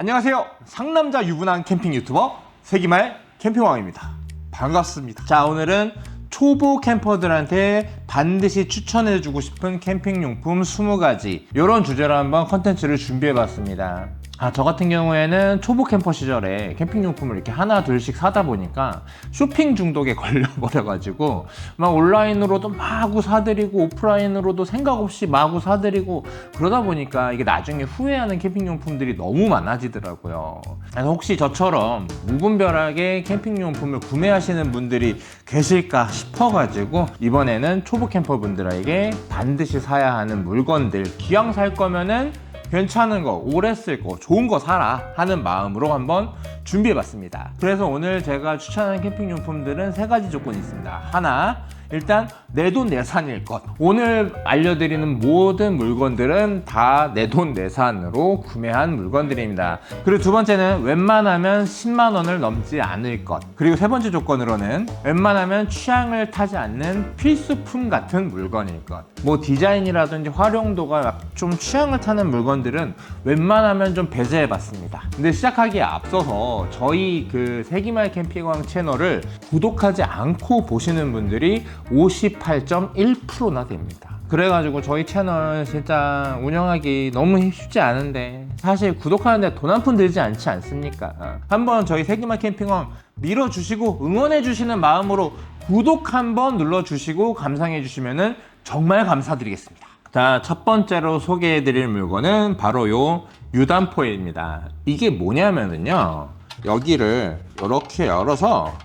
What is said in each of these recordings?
안녕하세요. 상남자 유부남 캠핑 유튜버 세기말 캠핑왕입니다. 반갑습니다. 자, 오늘은 초보 캠퍼들한테 반드시 추천해주고 싶은 캠핑용품 20가지 이런 주제로 한번 컨텐츠를 준비해봤습니다. 저 같은 경우에는 초보 캠퍼 시절에 캠핑용품을 이렇게 하나 둘씩 사다 보니까 쇼핑 중독에 걸려버려가지고 막 온라인으로도 마구 사드리고 오프라인으로도 생각 없이 마구 사드리고 그러다 보니까 이게 나중에 후회하는 캠핑용품들이 너무 많아지더라고요. 그래서 혹시 저처럼 무분별하게 캠핑용품을 구매하시는 분들이 계실까 싶어가지고 이번에는 초보 캠퍼분들에게 반드시 사야 하는 물건들, 기왕 살 거면은 괜찮은 거, 오래 쓸 거, 좋은 거 사라 하는 마음으로 한번 준비해봤습니다. 그래서 오늘 제가 추천하는 캠핑용품들은 3가지 조건이 있습니다. 하나, 일단 내돈내산일 것. 오늘 알려드리는 모든 물건들은 다 내돈내산으로 구매한 물건들입니다. 그리고 두 번째는 웬만하면 10만 원을 넘지 않을 것. 그리고 세 번째 조건으로는 웬만하면 취향을 타지 않는 필수품 같은 물건일 것. 뭐 디자인이라든지 활용도가 좀 취향을 타는 물건들은 웬만하면 좀 배제해봤습니다. 근데 시작하기에 앞서서 저희 그 세기말 캠핑왕 채널을 구독하지 않고 보시는 분들이 58.1%나 됩니다. 그래가지고 저희 채널 진짜 운영하기 너무 쉽지 않은데 사실 구독하는데 돈 한 푼 들지 않지 않습니까? 한번 저희 세기말 캠핑왕 밀어주시고 응원해주시는 마음으로 구독 한번 눌러주시고 감상해주시면 정말 감사드리겠습니다. 자, 첫 번째로 소개해드릴 물건은 바로 요 유단포일입니다. 이게 뭐냐면요, 여기를 이렇게 열어서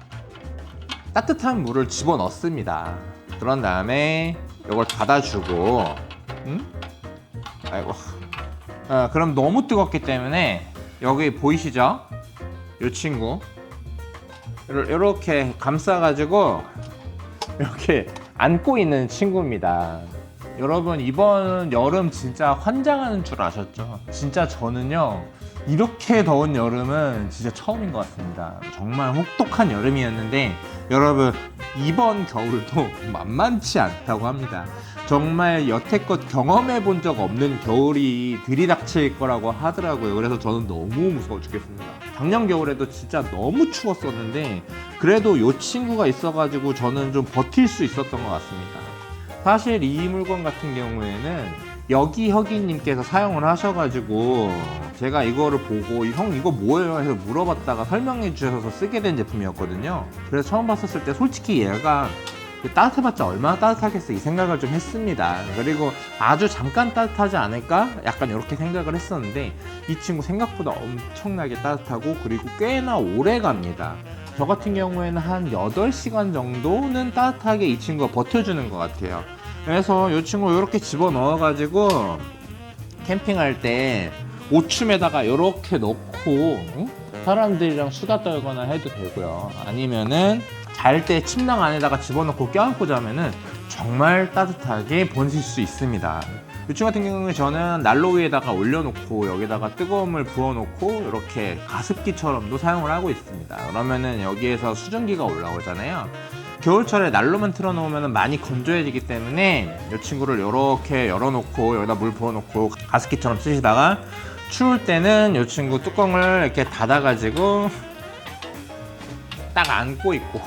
따뜻한 물을 집어 넣습니다. 그런 다음에 이걸 닫아주고, 아이고, 그럼 너무 뜨겁기 때문에 여기 보이시죠? 이 친구 이렇게 감싸가지고 이렇게 안고 있는 친구입니다. 여러분, 이번 여름 진짜 환장하는 줄 아셨죠? 진짜 저는요, 이렇게 더운 여름은 진짜 처음인 것 같습니다. 정말 혹독한 여름이었는데 여러분, 이번 겨울도 만만치 않다고 합니다. 정말 여태껏 경험해 본 적 없는 겨울이 들이닥칠 거라고 하더라고요. 그래서 저는 너무 무서워 죽겠습니다. 작년 겨울에도 진짜 너무 추웠었는데 그래도 이 친구가 있어가지고 저는 좀 버틸 수 있었던 것 같습니다. 사실 이 물건 같은 경우에는 여기님께서 사용을 하셔가지고 제가 이거를 보고 형 이거 뭐예요? 해서 물어봤다가 설명해 주셔서 쓰게 된 제품이었거든요. 그래서 처음 봤었을 때 솔직히 얘가 따뜻해봤자 얼마나 따뜻하겠어 이 생각을 좀 했습니다. 그리고 아주 잠깐 따뜻하지 않을까? 약간 이렇게 생각을 했었는데 이 친구 생각보다 엄청나게 따뜻하고 그리고 꽤나 오래 갑니다. 저 같은 경우에는 한 8시간 정도는 따뜻하게 이 친구가 버텨주는 것 같아요. 그래서 이 친구 이렇게 집어넣어 가지고 캠핑할 때 오춤에다가 이렇게 넣고 사람들이랑 수다 떨거나 해도 되고요. 아니면은 잘 때 침낭 안에다가 집어넣고 껴안고 자면은 정말 따뜻하게 보실 수 있습니다. 이 친구 같은 경우는 저는 난로 위에다가 올려놓고 여기다가 뜨거운 물 부어놓고 이렇게 가습기처럼도 사용을 하고 있습니다. 그러면은 여기에서 수증기가 올라오잖아요. 겨울철에 난로만 틀어놓으면 많이 건조해지기 때문에 이 친구를 이렇게 열어놓고 여기다 물 부어놓고 가습기처럼 쓰시다가 추울 때는 이 친구 뚜껑을 이렇게 닫아가지고 딱 안고 있고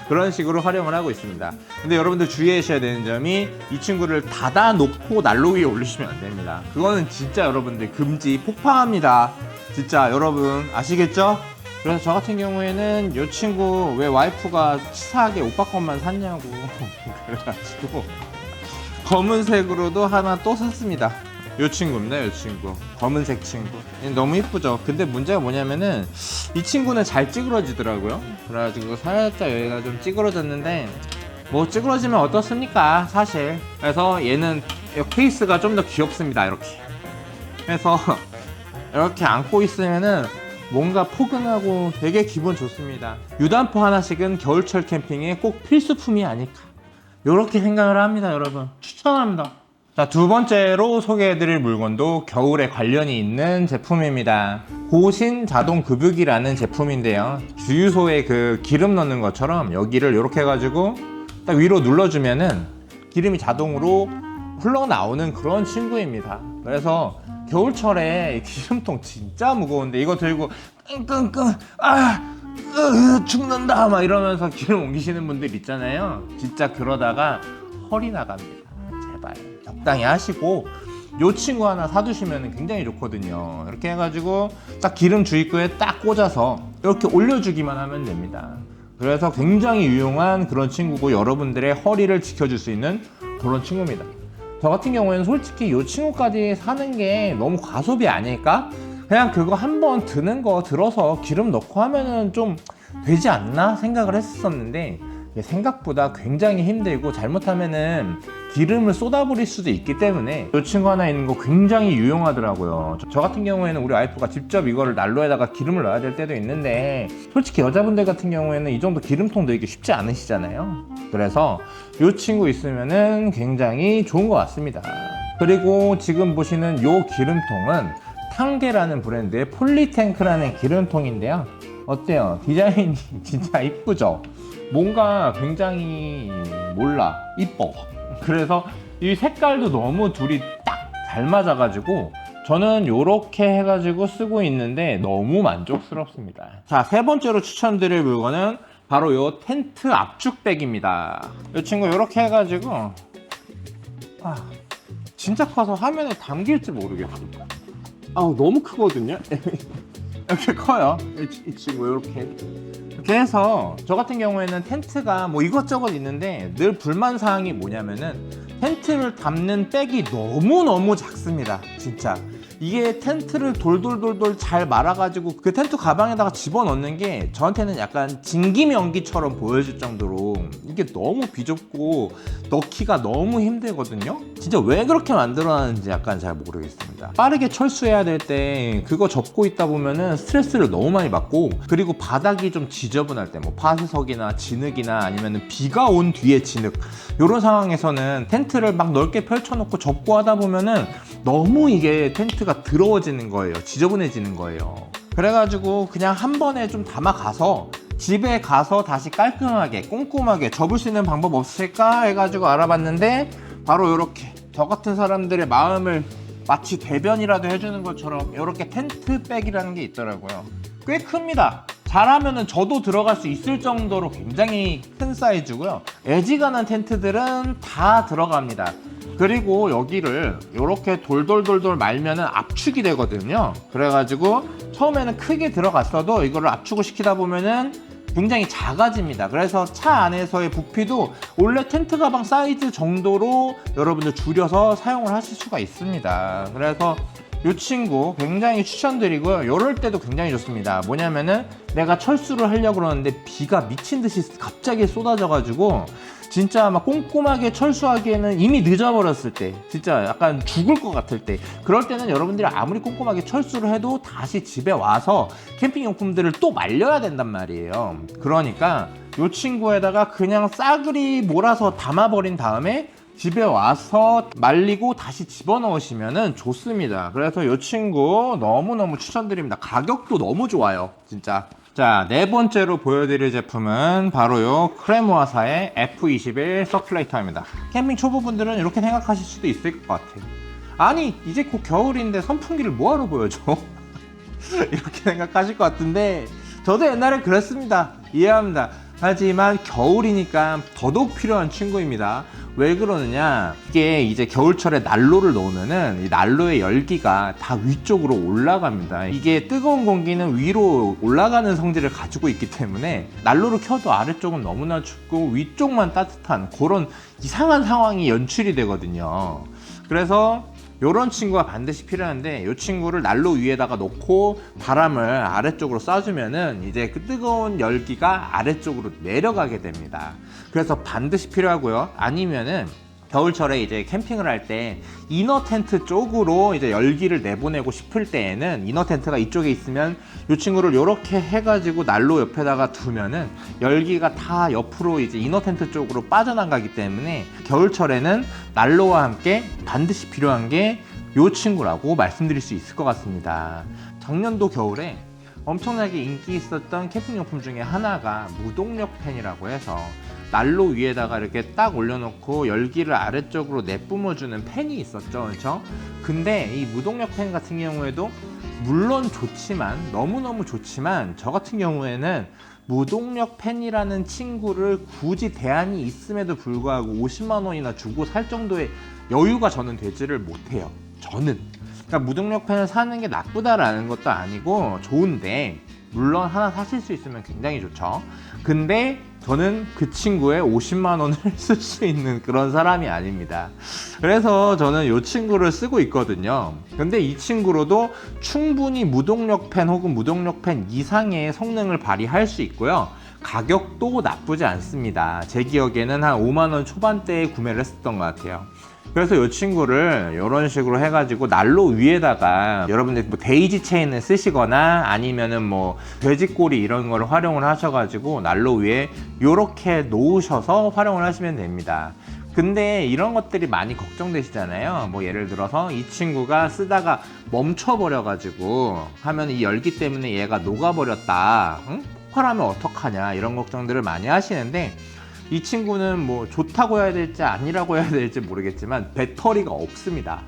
그런 식으로 활용을 하고 있습니다. 근데 여러분들 주의하셔야 되는 점이 이 친구를 닫아 놓고 난로 위에 올리시면 안 됩니다. 그거는 진짜 여러분들 금지 폭파합니다. 진짜 여러분 아시겠죠? 그래서 저 같은 경우에는 이 친구 왜 와이프가 치사하게 오빠 것만 샀냐고 그래가지고 검은색으로도 하나 또 샀습니다. 이 친구입니다. 이 친구 검은색 친구 너무 이쁘죠. 근데 문제가 뭐냐면은 이 친구는 잘 찌그러지더라고요. 그래가지고 살짝 여기가 좀 찌그러졌는데 뭐 찌그러지면 어떻습니까 사실. 그래서 얘는 케이스가 좀 더 귀엽습니다. 이렇게 해서 이렇게 안고 있으면은 뭔가 포근하고 되게 기분 좋습니다. 유단포 하나씩은 겨울철 캠핑에 꼭 필수품이 아닐까 이렇게 생각을 합니다. 여러분 추천합니다. 자, 두 번째로 소개해드릴 물건도 겨울에 관련이 있는 제품입니다. 고신 자동 급유기라는 제품인데요, 주유소에 그 기름 넣는 것처럼 여기를 이렇게 해가지고 딱 위로 눌러주면은 기름이 자동으로 흘러나오는 그런 친구입니다. 그래서 겨울철에 기름통 진짜 무거운데 이거 들고 끙끙끙 죽는다 막 이러면서 기름 옮기시는 분들 있잖아요. 진짜 그러다가 허리 나갑니다. 제발 적당히 하시고 요 친구 하나 사두시면 굉장히 좋거든요. 이렇게 해가지고 딱 기름 주입구에 딱 꽂아서 이렇게 올려주기만 하면 됩니다. 그래서 굉장히 유용한 그런 친구고 여러분들의 허리를 지켜줄 수 있는 그런 친구입니다. 저 같은 경우에는 솔직히 이 친구까지 사는 게 너무 과소비 아닐까? 그냥 그거 한번 드는 거 들어서 기름 넣고 하면은 좀 되지 않나 생각을 했었는데 생각보다 굉장히 힘들고 잘못하면은 기름을 쏟아버릴 수도 있기 때문에 이 친구 하나 있는 거 굉장히 유용하더라고요. 저 같은 경우에는 우리 와이프가 직접 이거를 난로에다가 기름을 넣어야 될 때도 있는데 솔직히 여자분들 같은 경우에는 이 정도 기름통 넣기 쉽지 않으시잖아요. 그래서 이 친구 있으면은 굉장히 좋은 것 같습니다. 그리고 지금 보시는 이 기름통은 탕게라는 브랜드의 폴리탱크라는 기름통인데요. 어때요? 디자인이 진짜 이쁘죠? 뭔가 굉장히 이뻐. 그래서 이 색깔도 너무 둘이 딱 잘 맞아가지고 저는 이렇게 해가지고 쓰고 있는데 너무 만족스럽습니다. 자, 세 번째로 추천드릴 물건은 바로 이 텐트 압축백입니다. 이 친구 이렇게 해가지고 진짜 커서 화면에 담길지 모르겠어요. 너무 크거든요. 이렇게 커요. 이 친구 이렇게 해서 저 같은 경우에는 텐트가 뭐 이것저것 있는데 늘 불만사항이 뭐냐면은 텐트를 담는 백이 너무너무 작습니다. 진짜 이게 텐트를 돌돌돌돌 잘 말아가지고 그 텐트 가방에다가 집어넣는 게 저한테는 약간 진기명기처럼 보여질 정도로 이게 너무 비좁고 넣기가 너무 힘들거든요. 진짜 왜 그렇게 만들어놨는지 약간 잘 모르겠습니다. 빠르게 철수해야 될 때 그거 접고 있다 보면은 스트레스를 너무 많이 받고 그리고 바닥이 좀 지저분할 때 뭐 파스석이나 진흙이나 아니면은 비가 온 뒤에 진흙 이런 상황에서는 텐트를 막 넓게 펼쳐놓고 접고 하다 보면은 너무 이게 텐트가 더러워지는 거예요. 지저분해지는 거예요. 그래가지고 그냥 한 번에 좀 담아가서 집에 가서 다시 깔끔하게 꼼꼼하게 접을 수 있는 방법 없을까 해가지고 알아봤는데 바로 이렇게 저 같은 사람들의 마음을 마치 대변이라도 해주는 것처럼 이렇게 텐트백이라는 게 있더라고요. 꽤 큽니다. 잘하면은 저도 들어갈 수 있을 정도로 굉장히 큰 사이즈고요. 애지간한 텐트들은 다 들어갑니다. 그리고 여기를 이렇게 돌돌돌돌 말면은 압축이 되거든요. 그래가지고 처음에는 크게 들어갔어도 이거를 압축을 시키다 보면은 굉장히 작아집니다. 그래서 차 안에서의 부피도 원래 텐트 가방 사이즈 정도로 여러분들 줄여서 사용을 하실 수가 있습니다. 그래서 이 친구 굉장히 추천드리고요. 이럴 때도 굉장히 좋습니다. 뭐냐면은 내가 철수를 하려고 그러는데 비가 미친 듯이 갑자기 쏟아져가지고 진짜 막 꼼꼼하게 철수하기에는 이미 늦어버렸을 때, 진짜 약간 죽을 것 같을 때, 그럴 때는 여러분들이 아무리 꼼꼼하게 철수를 해도 다시 집에 와서 캠핑용품들을 또 말려야 된단 말이에요. 그러니까 이 친구에다가 그냥 싸그리 몰아서 담아버린 다음에 집에 와서 말리고 다시 집어넣으시면 좋습니다. 그래서 이 친구 너무너무 추천드립니다. 가격도 너무 좋아요, 진짜. 자, 네 번째로 보여드릴 제품은 바로 요 크레모아사의 F21 서큘레이터입니다. 캠핑 초보분들은 이렇게 생각하실 수도 있을 것 같아요. 아니, 이제 곧 겨울인데 선풍기를 뭐하러 보여줘? 이렇게 생각하실 것 같은데 저도 옛날에 그랬습니다. 이해합니다. 하지만 겨울이니까 더더욱 필요한 친구입니다. 왜 그러느냐, 이게 이제 겨울철에 난로를 놓으면은 이 난로의 열기가 다 위쪽으로 올라갑니다. 이게 뜨거운 공기는 위로 올라가는 성질을 가지고 있기 때문에 난로를 켜도 아래쪽은 너무나 춥고 위쪽만 따뜻한 그런 이상한 상황이 연출이 되거든요. 그래서 요런 친구가 반드시 필요한데, 이 친구를 난로 위에다가 놓고 바람을 아래쪽으로 쏴주면은 이제 그 뜨거운 열기가 아래쪽으로 내려가게 됩니다. 그래서 반드시 필요하고요. 아니면은 겨울철에 이제 캠핑을 할 때 이너 텐트 쪽으로 이제 열기를 내보내고 싶을 때에는 이너 텐트가 이쪽에 있으면 이 친구를 이렇게 해가지고 난로 옆에다가 두면은 열기가 다 옆으로 이제 이너 텐트 쪽으로 빠져나가기 때문에 겨울철에는 난로와 함께 반드시 필요한 게 이 친구라고 말씀드릴 수 있을 것 같습니다. 작년도 겨울에 엄청나게 인기 있었던 캠핑용품 중에 하나가 무동력 팬이라고 해서 난로 위에다가 이렇게 딱 올려놓고 열기를 아래쪽으로 내뿜어주는 팬이 있었죠, 그렇죠? 근데 이 무동력 팬 같은 경우에도 물론 좋지만, 너무너무 좋지만, 저 같은 경우에는 무동력 팬이라는 친구를 굳이 대안이 있음에도 불구하고 50만 원이나 주고 살 정도의 여유가 저는 되지를 못해요. 저는. 그러니까 무동력 팬을 사는 게 나쁘다라는 것도 아니고 좋은데, 물론 하나 사실 수 있으면 굉장히 좋죠. 근데 저는 그 친구의 50만 원을 쓸 수 있는 그런 사람이 아닙니다. 그래서 저는 이 친구를 쓰고 있거든요. 근데 이 친구로도 충분히 무동력 팬 혹은 무동력 팬 이상의 성능을 발휘할 수 있고요. 가격도 나쁘지 않습니다. 제 기억에는 한 5만 원 초반대에 구매를 했었던 것 같아요. 그래서 이 친구를 이런 식으로 해가지고 난로 위에다가 여러분들 뭐 데이지 체인을 쓰시거나 아니면은 뭐 돼지꼬리 이런 거를 활용을 하셔가지고 난로 위에 이렇게 놓으셔서 활용을 하시면 됩니다. 근데 이런 것들이 많이 걱정되시잖아요. 뭐 예를 들어서 이 친구가 쓰다가 멈춰버려가지고 하면 이 열기 때문에 얘가 녹아버렸다, 응? 폭발하면 어떡하냐, 이런 걱정들을 많이 하시는데, 이 친구는 뭐 좋다고 해야 될지 아니라고 해야 될지 모르겠지만 배터리가 없습니다.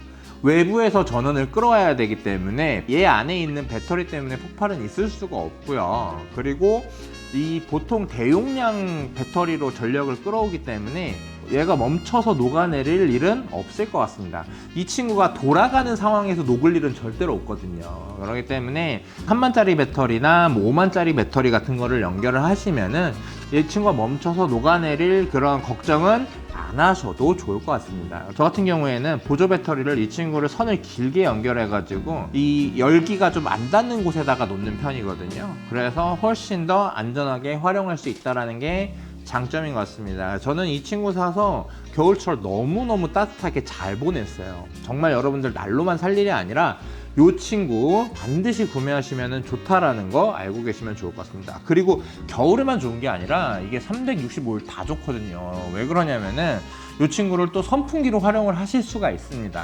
외부에서 전원을 끌어와야 되기 때문에 얘 안에 있는 배터리 때문에 폭발은 있을 수가 없고요. 그리고 이 보통 대용량 배터리로 전력을 끌어오기 때문에 얘가 멈춰서 녹아내릴 일은 없을 것 같습니다. 이 친구가 돌아가는 상황에서 녹을 일은 절대로 없거든요. 그렇기 때문에 3만짜리 배터리나 뭐 5만짜리 배터리 같은 거를 연결을 하시면은 이 친구가 멈춰서 녹아내릴 그런 걱정은 안 하셔도 좋을 것 같습니다. 저 같은 경우에는 보조 배터리를 이 친구를 선을 길게 연결해 가지고 이 열기가 좀 안 닿는 곳에다가 놓는 편이거든요. 그래서 훨씬 더 안전하게 활용할 수 있다는 게 장점인 것 같습니다. 저는 이 친구 사서 겨울철 너무너무 따뜻하게 잘 보냈어요. 정말 여러분들 난로만 살 일이 아니라 이 친구 반드시 구매하시면 좋다라는 거 알고 계시면 좋을 것 같습니다. 그리고 겨울에만 좋은 게 아니라 이게 365일 다 좋거든요. 왜 그러냐면은 이 친구를 또 선풍기로 활용을 하실 수가 있습니다.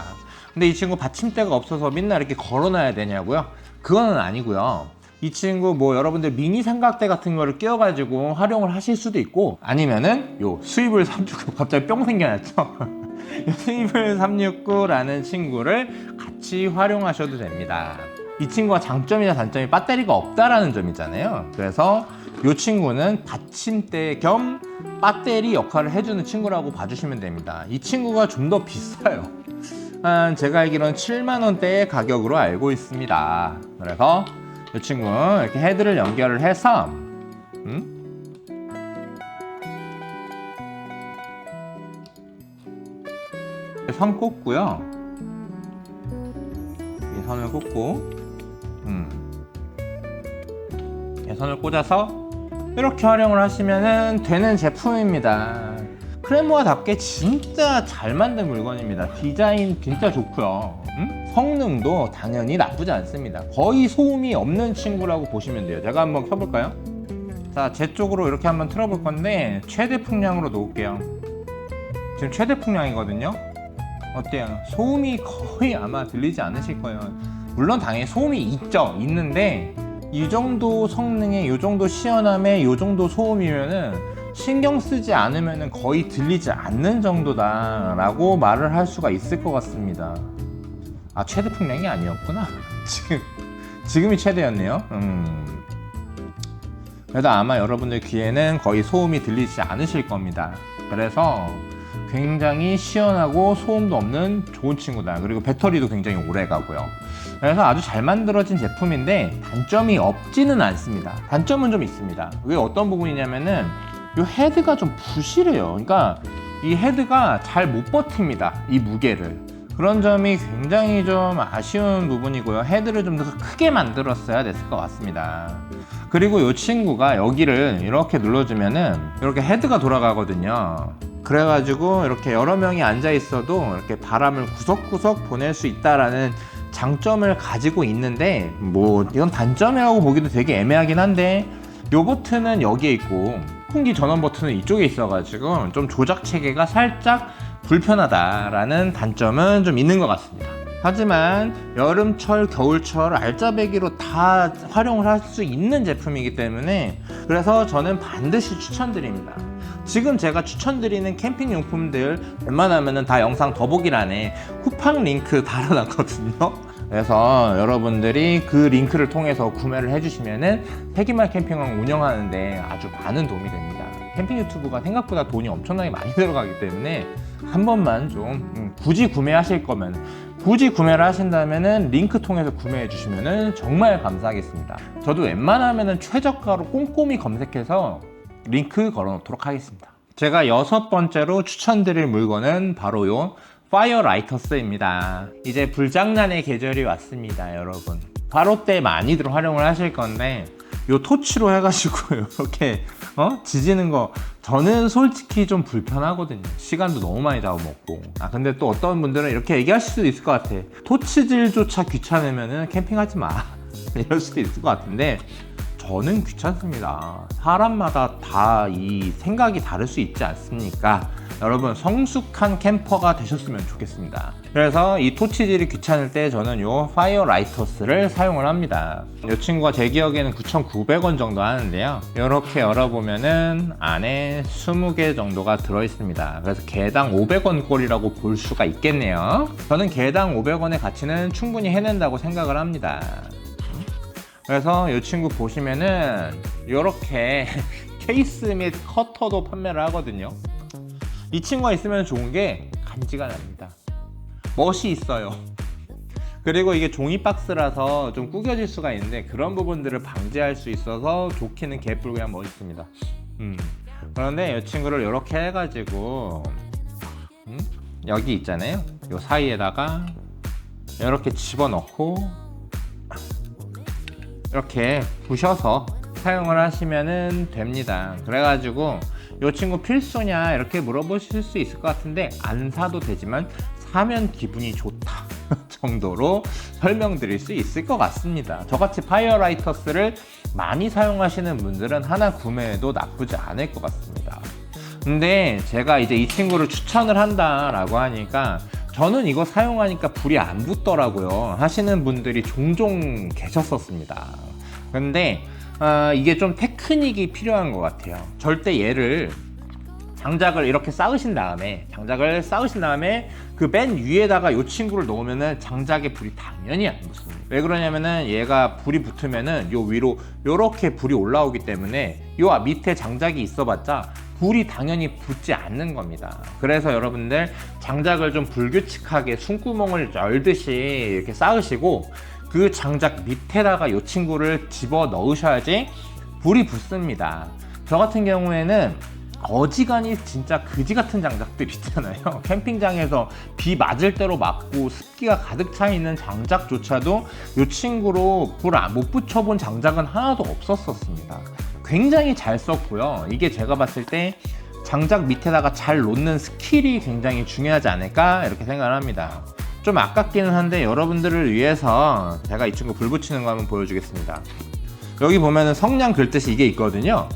근데 이 친구 받침대가 없어서 맨날 이렇게 걸어놔야 되냐고요? 그거는 아니고요. 이 친구 뭐 여러분들 미니 삼각대 같은 거를 끼워가지고 활용을 하실 수도 있고, 아니면은 요 수입을 369 갑자기 뿅 생겨났죠? 수입을 369라는 친구를 같이 활용하셔도 됩니다. 이 친구가 장점이나 단점이 배터리가 없다라는 점이잖아요. 그래서 이 친구는 받침대 겸 배터리 역할을 해주는 친구라고 봐주시면 됩니다. 이 친구가 좀 더 비싸요. 제가 알기로는 7만 원대의 가격으로 알고 있습니다. 그래서 이 친구 이렇게 헤드를 연결을 해서 선 꽂고요. 이 선을 꽂고 이 선을 꽂아서 이렇게 활용을 하시면 되는 제품입니다. 크레모아답게 진짜 잘 만든 물건입니다. 디자인 진짜 좋고요. 성능도 당연히 나쁘지 않습니다. 거의 소음이 없는 친구라고 보시면 돼요. 제가 한번 켜볼까요? 자, 제 쪽으로 이렇게 한번 틀어볼 건데 최대 풍량으로 놓을게요. 지금 최대 풍량이거든요. 어때요? 소음이 거의 아마 들리지 않으실 거예요. 물론 당연히 소음이 있는데 이 정도 성능에, 이 정도 시원함에, 이 정도 소음이면은 신경 쓰지 않으면 거의 들리지 않는 정도다 라고 말을 할 수가 있을 것 같습니다. 아, 최대 풍량이 아니었구나. 지금이 최대였네요. 그래도 아마 여러분들 귀에는 거의 소음이 들리지 않으실 겁니다. 그래서 굉장히 시원하고 소음도 없는 좋은 친구다. 그리고 배터리도 굉장히 오래 가고요. 그래서 아주 잘 만들어진 제품인데 단점이 없지는 않습니다. 단점은 좀 있습니다. 그게 어떤 부분이냐면은 이 헤드가 좀 부실해요. 그러니까 이 헤드가 잘 못 버팁니다. 이 무게를. 그런 점이 굉장히 좀 아쉬운 부분이고요. 헤드를 좀 더 크게 만들었어야 됐을 것 같습니다. 그리고 이 친구가 여기를 이렇게 눌러주면은 이렇게 헤드가 돌아가거든요. 그래가지고 이렇게 여러 명이 앉아 있어도 이렇게 바람을 구석구석 보낼 수 있다라는 장점을 가지고 있는데, 뭐 이건 단점이라고 보기도 되게 애매하긴 한데, 요 버튼은 여기에 있고 풍기 전원 버튼은 이쪽에 있어가지고 좀 조작 체계가 살짝 불편하다라는 단점은 좀 있는 것 같습니다. 하지만 여름철, 겨울철 알짜배기로 다 활용을 할 수 있는 제품이기 때문에, 그래서 저는 반드시 추천드립니다. 지금 제가 추천드리는 캠핑 용품들 웬만하면 다 영상 더보기란에 쿠팡 링크 달아놨거든요. 그래서 여러분들이 그 링크를 통해서 구매를 해주시면은 세기말 캠핑을 운영하는데 아주 많은 도움이 됩니다. 캠핑 유튜브가 생각보다 돈이 엄청나게 많이 들어가기 때문에 한 번만 좀 굳이 구매하실 거면, 굳이 구매를 하신다면은 링크 통해서 구매해 주시면은 정말 감사하겠습니다. 저도 웬만하면은 최저가로 꼼꼼히 검색해서 링크 걸어 놓도록 하겠습니다. 제가 6번째로 추천드릴 물건은 바로 요 파이어 라이터스입니다. 이제 불장난의 계절이 왔습니다, 여러분. 바로 때 많이들 활용을 하실 건데 요 토치로 해가지고 이렇게 지지는 거 저는 솔직히 좀 불편하거든요. 시간도 너무 많이 잡아먹고. 근데 또 어떤 분들은 이렇게 얘기하실 수도 있을 것 같아. 토치질조차 귀찮으면은 캠핑하지 마 이럴 수도 있을 것 같은데 저는 귀찮습니다. 사람마다 다 이 생각이 다를 수 있지 않습니까? 여러분 성숙한 캠퍼가 되셨으면 좋겠습니다. 그래서 이 토치질이 귀찮을 때 저는 요 파이어 라이터스를 사용을 합니다. 이 친구가 제 기억에는 9,900원 정도 하는데요. 이렇게 열어보면은 안에 20개 정도가 들어있습니다. 그래서 개당 500원 꼴이라고 볼 수가 있겠네요. 저는 개당 500원의 가치는 충분히 해낸다고 생각을 합니다. 그래서 이 친구 보시면은 이렇게 케이스 및 커터도 판매를 하거든요. 이 친구가 있으면 좋은 게 간지가 납니다. 멋이 있어요. 그리고 이게 종이 박스라서 좀 구겨질 수가 있는데 그런 부분들을 방지할 수 있어서 좋기는 개뿔 그냥 멋있습니다. 그런데 이 친구를 이렇게 해가지고 여기 있잖아요. 이 사이에다가 이렇게 집어넣고 이렇게 부셔서 사용을 하시면 됩니다. 그래가지고 이 친구 필수냐 이렇게 물어보실 수 있을 것 같은데 안 사도 되지만 사면 기분이 좋다 정도로 설명드릴 수 있을 것 같습니다. 저같이 파이어 라이터스를 많이 사용하시는 분들은 하나 구매해도 나쁘지 않을 것 같습니다. 근데 제가 이제 이 친구를 추천을 한다라고 하니까 저는 이거 사용하니까 불이 안 붙더라고요 하시는 분들이 종종 계셨었습니다. 근데 이게 좀 테크닉이 필요한 것 같아요. 절대 얘를 장작을 이렇게 쌓으신 다음에 그 맨 위에다가 이 친구를 넣으면은 장작에 불이 당연히 안 붙습니다. 왜 그러냐면은 얘가 불이 붙으면은 요 위로 요렇게 불이 올라오기 때문에 요 밑에 장작이 있어봤자 불이 당연히 붙지 않는 겁니다. 그래서 여러분들 장작을 좀 불규칙하게 숨구멍을 열듯이 이렇게 쌓으시고 그 장작 밑에다가 이 친구를 집어 넣으셔야지 불이 붙습니다. 저 같은 경우에는 어지간히 진짜 그지 같은 장작들 있잖아요. 캠핑장에서 비 맞을 대로 맞고 습기가 가득 차 있는 장작조차도 이 친구로 불 못 붙여본 장작은 하나도 없었습니다. 굉장히 잘 썼고요. 이게 제가 봤을 때 장작 밑에다가 잘 놓는 스킬이 굉장히 중요하지 않을까 이렇게 생각을 합니다. 좀 아깝기는 한데 여러분들을 위해서 제가 이 친구 불 붙이는 거 한번 보여주겠습니다. 여기 보면은 성냥 긁듯이 이게 있거든요.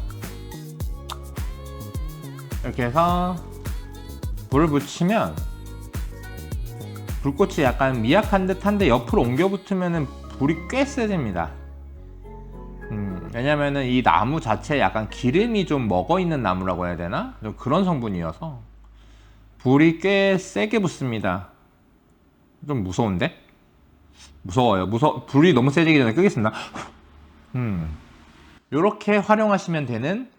이렇게 해서 불을 붙이면 불꽃이 약간 미약한 듯한데 옆으로 옮겨 붙으면은 불이 꽤 세집니다. 왜냐면은 이 나무 자체에 약간 기름이 좀 먹어있는 나무라고 해야 되나? 좀 그런 성분이어서 불이 꽤 세게 붙습니다. 좀 무서운데? 무서워요. 불이 너무 세지기 전에 끄겠습니다. 요렇게 활용하시면 되는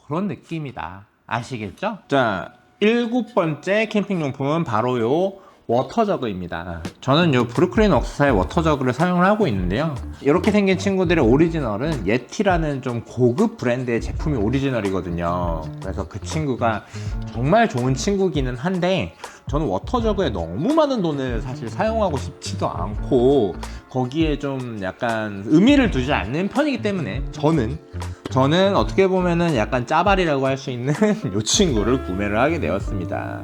그런 느낌이다. 아시겠죠? 자, 7번째 캠핑용품은 바로 요 워터저그입니다. 저는 요 브루클린 웍스사의 워터저그를 사용을 하고 있는데요. 이렇게 생긴 친구들의 오리지널은 예티라는 좀 고급 브랜드의 제품이 오리지널이거든요. 그래서 그 친구가 정말 좋은 친구기는 한데 저는 워터저그에 너무 많은 돈을 사실 사용하고 싶지도 않고 거기에 좀 약간 의미를 두지 않는 편이기 때문에 저는 어떻게 보면은 약간 짜발이라고 할 수 있는 이 친구를 구매를 하게 되었습니다.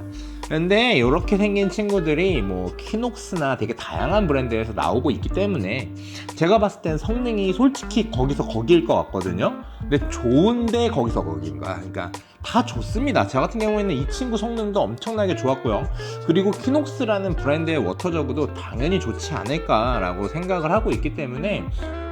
근데 이렇게 생긴 친구들이 뭐 키녹스나 되게 다양한 브랜드에서 나오고 있기 때문에 제가 봤을 땐 성능이 솔직히 거기서 거기일 것 같거든요. 근데 좋은데 거기서 거기인 거야. 그러니까 다 좋습니다. 저 같은 경우에는 이 친구 성능도 엄청나게 좋았고요. 그리고 키녹스라는 브랜드의 워터저그도 당연히 좋지 않을까라고 생각을 하고 있기 때문에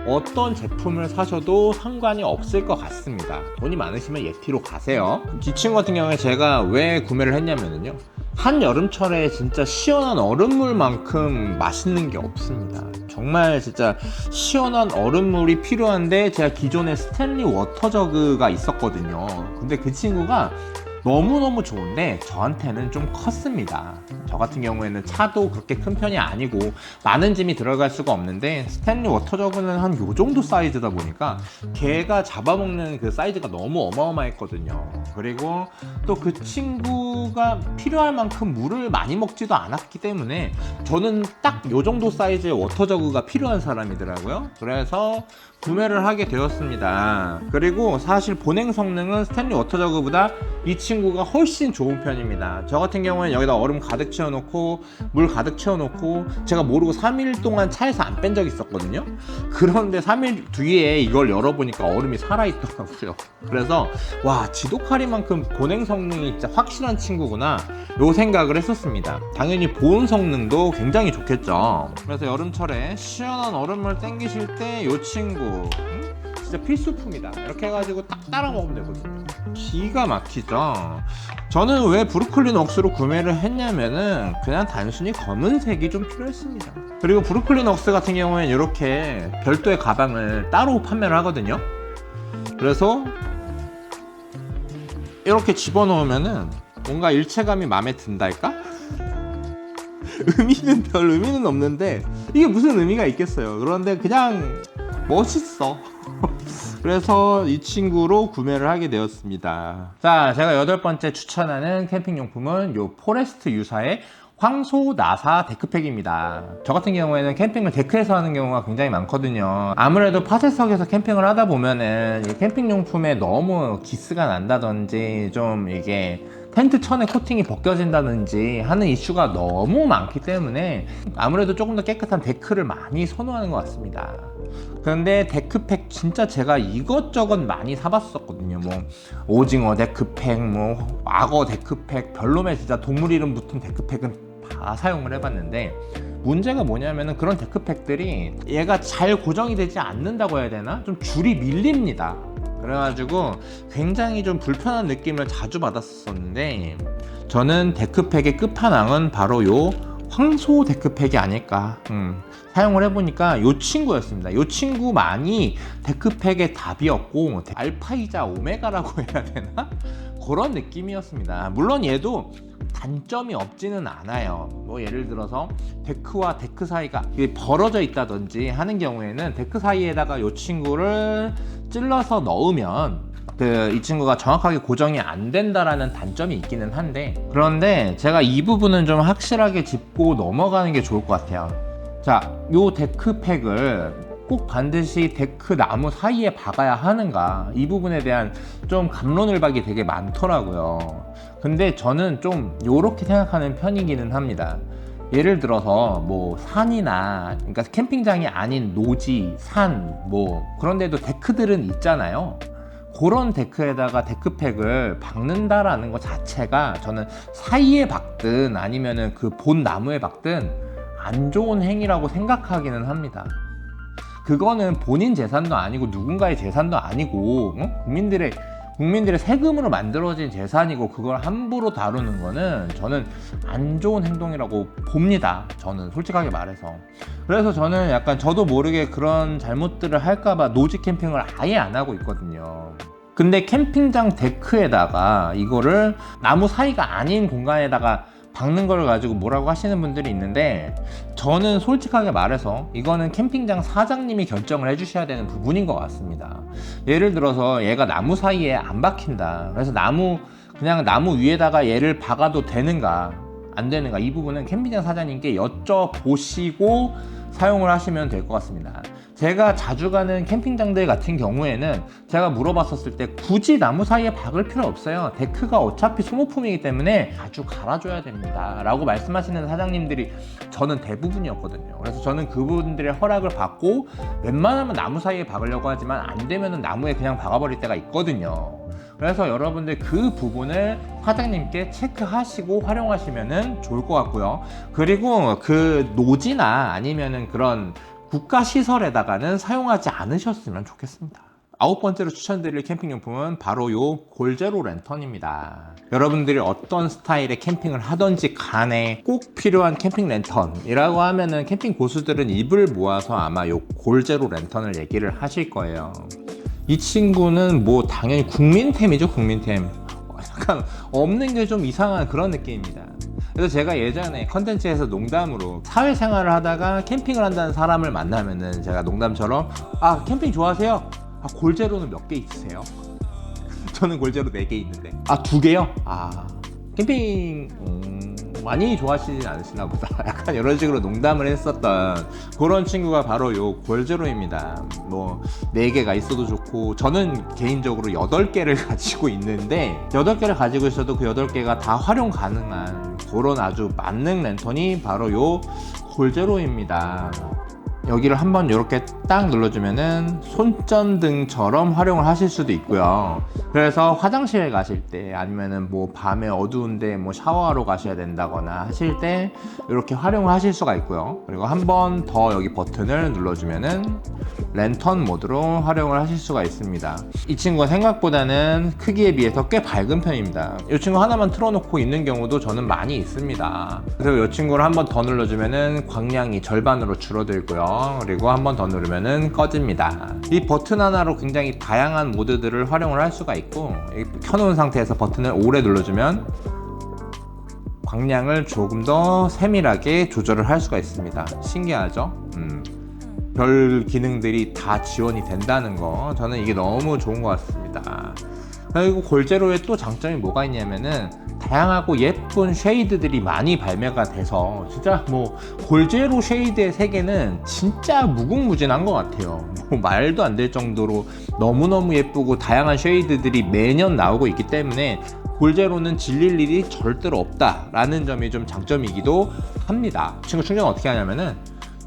어떤 제품을 사셔도 상관이 없을 것 같습니다. 돈이 많으시면 예티로 가세요. 이 친구 같은 경우에 제가 왜 구매를 했냐면요, 한여름철에 진짜 시원한 얼음물만큼 맛있는 게 없습니다. 정말 진짜 시원한 얼음물이 필요한데, 제가 기존에 스탠리 워터저그가 있었거든요. 근데 그 친구가 너무너무 좋은데 저한테는 좀 컸습니다. 저 같은 경우에는 차도 그렇게 큰 편이 아니고 많은 짐이 들어갈 수가 없는데, 스탠리 워터저그는 한 요 정도 사이즈다 보니까 걔가 잡아먹는 그 사이즈가 너무 어마어마했거든요. 그리고 또 그 친구가 필요할 만큼 물을 많이 먹지도 않았기 때문에 저는 딱 요 정도 사이즈의 워터저그가 필요한 사람이더라고요. 그래서 구매를 하게 되었습니다. 그리고 사실 보냉 성능은 스탠리 워터저그보다 이 친구가 훨씬 좋은 편입니다. 저 같은 경우는 여기다 얼음 가득 채워놓고 물 가득 채워놓고 제가 모르고 3일 동안 차에서 안 뺀 적이 있었거든요. 그런데 3일 뒤에 이걸 열어보니까 얼음이 살아있더라고요. 그래서 와, 지독하리만큼 보냉 성능이 진짜 확실한 친구구나 요 생각을 했었습니다. 당연히 보온 성능도 굉장히 좋겠죠. 그래서 여름철에 시원한 얼음물 땡기실 때 요 친구 진짜 필수품이다. 이렇게 해가지고 딱 따라 먹으면 되거든요. 기가 막히죠. 저는 왜 브루클린 웍스로 구매를 했냐면은 그냥 단순히 검은색이 좀 필요했습니다. 그리고 브루클린 웍스 같은 경우에는 이렇게 별도의 가방을 따로 판매를 하거든요. 그래서 이렇게 집어넣으면은 뭔가 일체감이 마음에 든달까? 별 의미는 없는데 이게 무슨 의미가 있겠어요. 그런데 그냥 멋있어. 그래서 이 친구로 구매를 하게 되었습니다. 자, 제가 8번째 추천하는 캠핑용품은 요 포레스트 유사의 황소 나사 데크팩입니다. 저 같은 경우에는 캠핑을 데크에서 하는 경우가 굉장히 많거든요. 아무래도 파쇄석에서 캠핑을 하다 보면은 캠핑용품에 너무 기스가 난다든지 좀 이게 텐트 천에 코팅이 벗겨진다든지 하는 이슈가 너무 많기 때문에 아무래도 조금 더 깨끗한 데크를 많이 선호하는 것 같습니다. 그런데 데크팩 진짜 제가 이것저것 많이 사봤었거든요. 뭐 오징어 데크팩, 뭐 악어 데크팩, 별놈의 진짜 동물 이름 붙은 데크팩은 다 사용을 해봤는데, 문제가 뭐냐면은 그런 데크팩들이 얘가 잘 고정이 되지 않는다고 해야 되나? 좀 줄이 밀립니다. 그래가지고 굉장히 좀 불편한 느낌을 자주 받았었는데, 저는 데크팩의 끝판왕은 바로 요 황소 데크팩이 아닐까. 사용을 해보니까 요 친구였습니다. 요 친구만이 데크팩의 답이었고, 알파이자 오메가라고 해야 되나? 그런 느낌이었습니다. 물론 얘도 단점이 없지는 않아요. 뭐 예를 들어서 데크와 데크 사이가 벌어져 있다든지 하는 경우에는 데크 사이에다가 이 친구를 찔러서 넣으면 이 친구가 정확하게 고정이 안 된다라는 단점이 있기는 한데, 그런데 제가 이 부분은 좀 확실하게 짚고 넘어가는 게 좋을 것 같아요. 자, 요 데크팩을 꼭 반드시 데크 나무 사이에 박아야 하는가, 이 부분에 대한 좀 갑론을박이 되게 많더라고요. 근데 저는 좀 요렇게 생각하는 편이기는 합니다. 예를 들어서 뭐 산이나, 그러니까 캠핑장이 아닌 노지, 산, 뭐 그런 데도 데크들은 있잖아요. 그런 데크에다가 데크팩을 박는다라는 것 자체가 저는 사이에 박든 아니면은 그 본 나무에 박든 안 좋은 행위라고 생각하기는 합니다. 그거는 본인 재산도 아니고 누군가의 재산도 아니고 국민들의 세금으로 만들어진 재산이고, 그걸 함부로 다루는 거는 저는 안 좋은 행동이라고 봅니다. 저는 솔직하게 말해서. 그래서 저는 약간 저도 모르게 그런 잘못들을 할까봐 노지 캠핑을 아예 안 하고 있거든요. 근데 캠핑장 데크에다가 이거를 나무 사이가 아닌 공간에다가 박는 걸 가지고 뭐라고 하시는 분들이 있는데, 저는 솔직하게 말해서 이거는 캠핑장 사장님이 결정을 해주셔야 되는 부분인 것 같습니다. 예를 들어서 얘가 나무 사이에 안 박힌다. 그래서 그냥 나무 위에다가 얘를 박아도 되는가 안 되는가, 이 부분은 캠핑장 사장님께 여쭤보시고 사용을 하시면 될 것 같습니다. 제가 자주 가는 캠핑장들 같은 경우에는 제가 물어봤었을 때 굳이 나무 사이에 박을 필요 없어요. 데크가 어차피 소모품이기 때문에 자주 갈아줘야 됩니다 라고 말씀하시는 사장님들이 저는 대부분이었거든요. 그래서 저는 그분들의 허락을 받고 웬만하면 나무 사이에 박으려고 하지만 안 되면 나무에 그냥 박아버릴 때가 있거든요. 그래서 여러분들 그 부분을 사장님께 체크하시고 활용하시면 좋을 것 같고요. 그리고 그 노지나 아니면은 그런 국가시설에다가는 사용하지 않으셨으면 좋겠습니다. 9번째로 추천드릴 캠핑용품은 바로 요 골제로 랜턴입니다. 여러분들이 어떤 스타일의 캠핑을 하던지 간에 꼭 필요한 캠핑 랜턴이라고 하면은 캠핑 고수들은 입을 모아서 아마 요 골제로 랜턴을 얘기를 하실 거예요. 이 친구는 뭐 당연히 국민템이죠, 국민템. 약간 없는 게 좀 이상한 그런 느낌입니다. 그래서 제가 예전에 컨텐츠에서 농담으로 사회생활을 하다가 캠핑을 한다는 사람을 만나면은 제가 농담처럼 아, 캠핑 좋아하세요? 아, 골제로는 몇 개 있으세요? 저는 골제로 4개 있는데. 아, 2개요? 아, 캠핑 많이 좋아하시진 않으시나 보다. 약간 이런 식으로 농담을 했었던 그런 친구가 바로 요 골제로입니다. 뭐 4개가 있어도 좋고, 저는 개인적으로 8개를 가지고 있는데 8개를 가지고 있어도 그 8개가 다 활용 가능한 그런 아주 만능 랜턴이 바로 요 골제로입니다. 여기를 한번 이렇게 딱 눌러주면은 손전등처럼 활용을 하실 수도 있고요. 그래서 화장실에 가실 때 아니면은 뭐 밤에 어두운데 뭐 샤워하러 가셔야 된다거나 하실 때 이렇게 활용을 하실 수가 있고요. 그리고 한 번 더 여기 버튼을 눌러주면은 랜턴 모드로 활용을 하실 수가 있습니다. 이 친구가 생각보다는 크기에 비해서 꽤 밝은 편입니다. 이 친구 하나만 틀어놓고 있는 경우도 저는 많이 있습니다. 그래서 이 친구를 한 번 더 눌러주면은 광량이 절반으로 줄어들고요. 그리고 한 번 더 누르면은 꺼집니다. 이 버튼 하나로 굉장히 다양한 모드들을 활용을 할 수가 있고, 켜놓은 상태에서 버튼을 오래 눌러주면 광량을 조금 더 세밀하게 조절을 할 수가 있습니다. 신기하죠? 별 기능들이 다 지원이 된다는 거, 저는 이게 너무 좋은 것 같습니다. 그리고 골제로의 또 장점이 뭐가 있냐면은 다양하고 예쁜 쉐이드들이 많이 발매가 돼서 진짜 뭐 골제로 쉐이드의 세계는 진짜 무궁무진한 것 같아요. 뭐 말도 안 될 정도로 너무너무 예쁘고 다양한 쉐이드들이 매년 나오고 있기 때문에 골제로는 질릴 일이 절대로 없다라는 점이 좀 장점이기도 합니다. 친구 충전 어떻게 하냐면은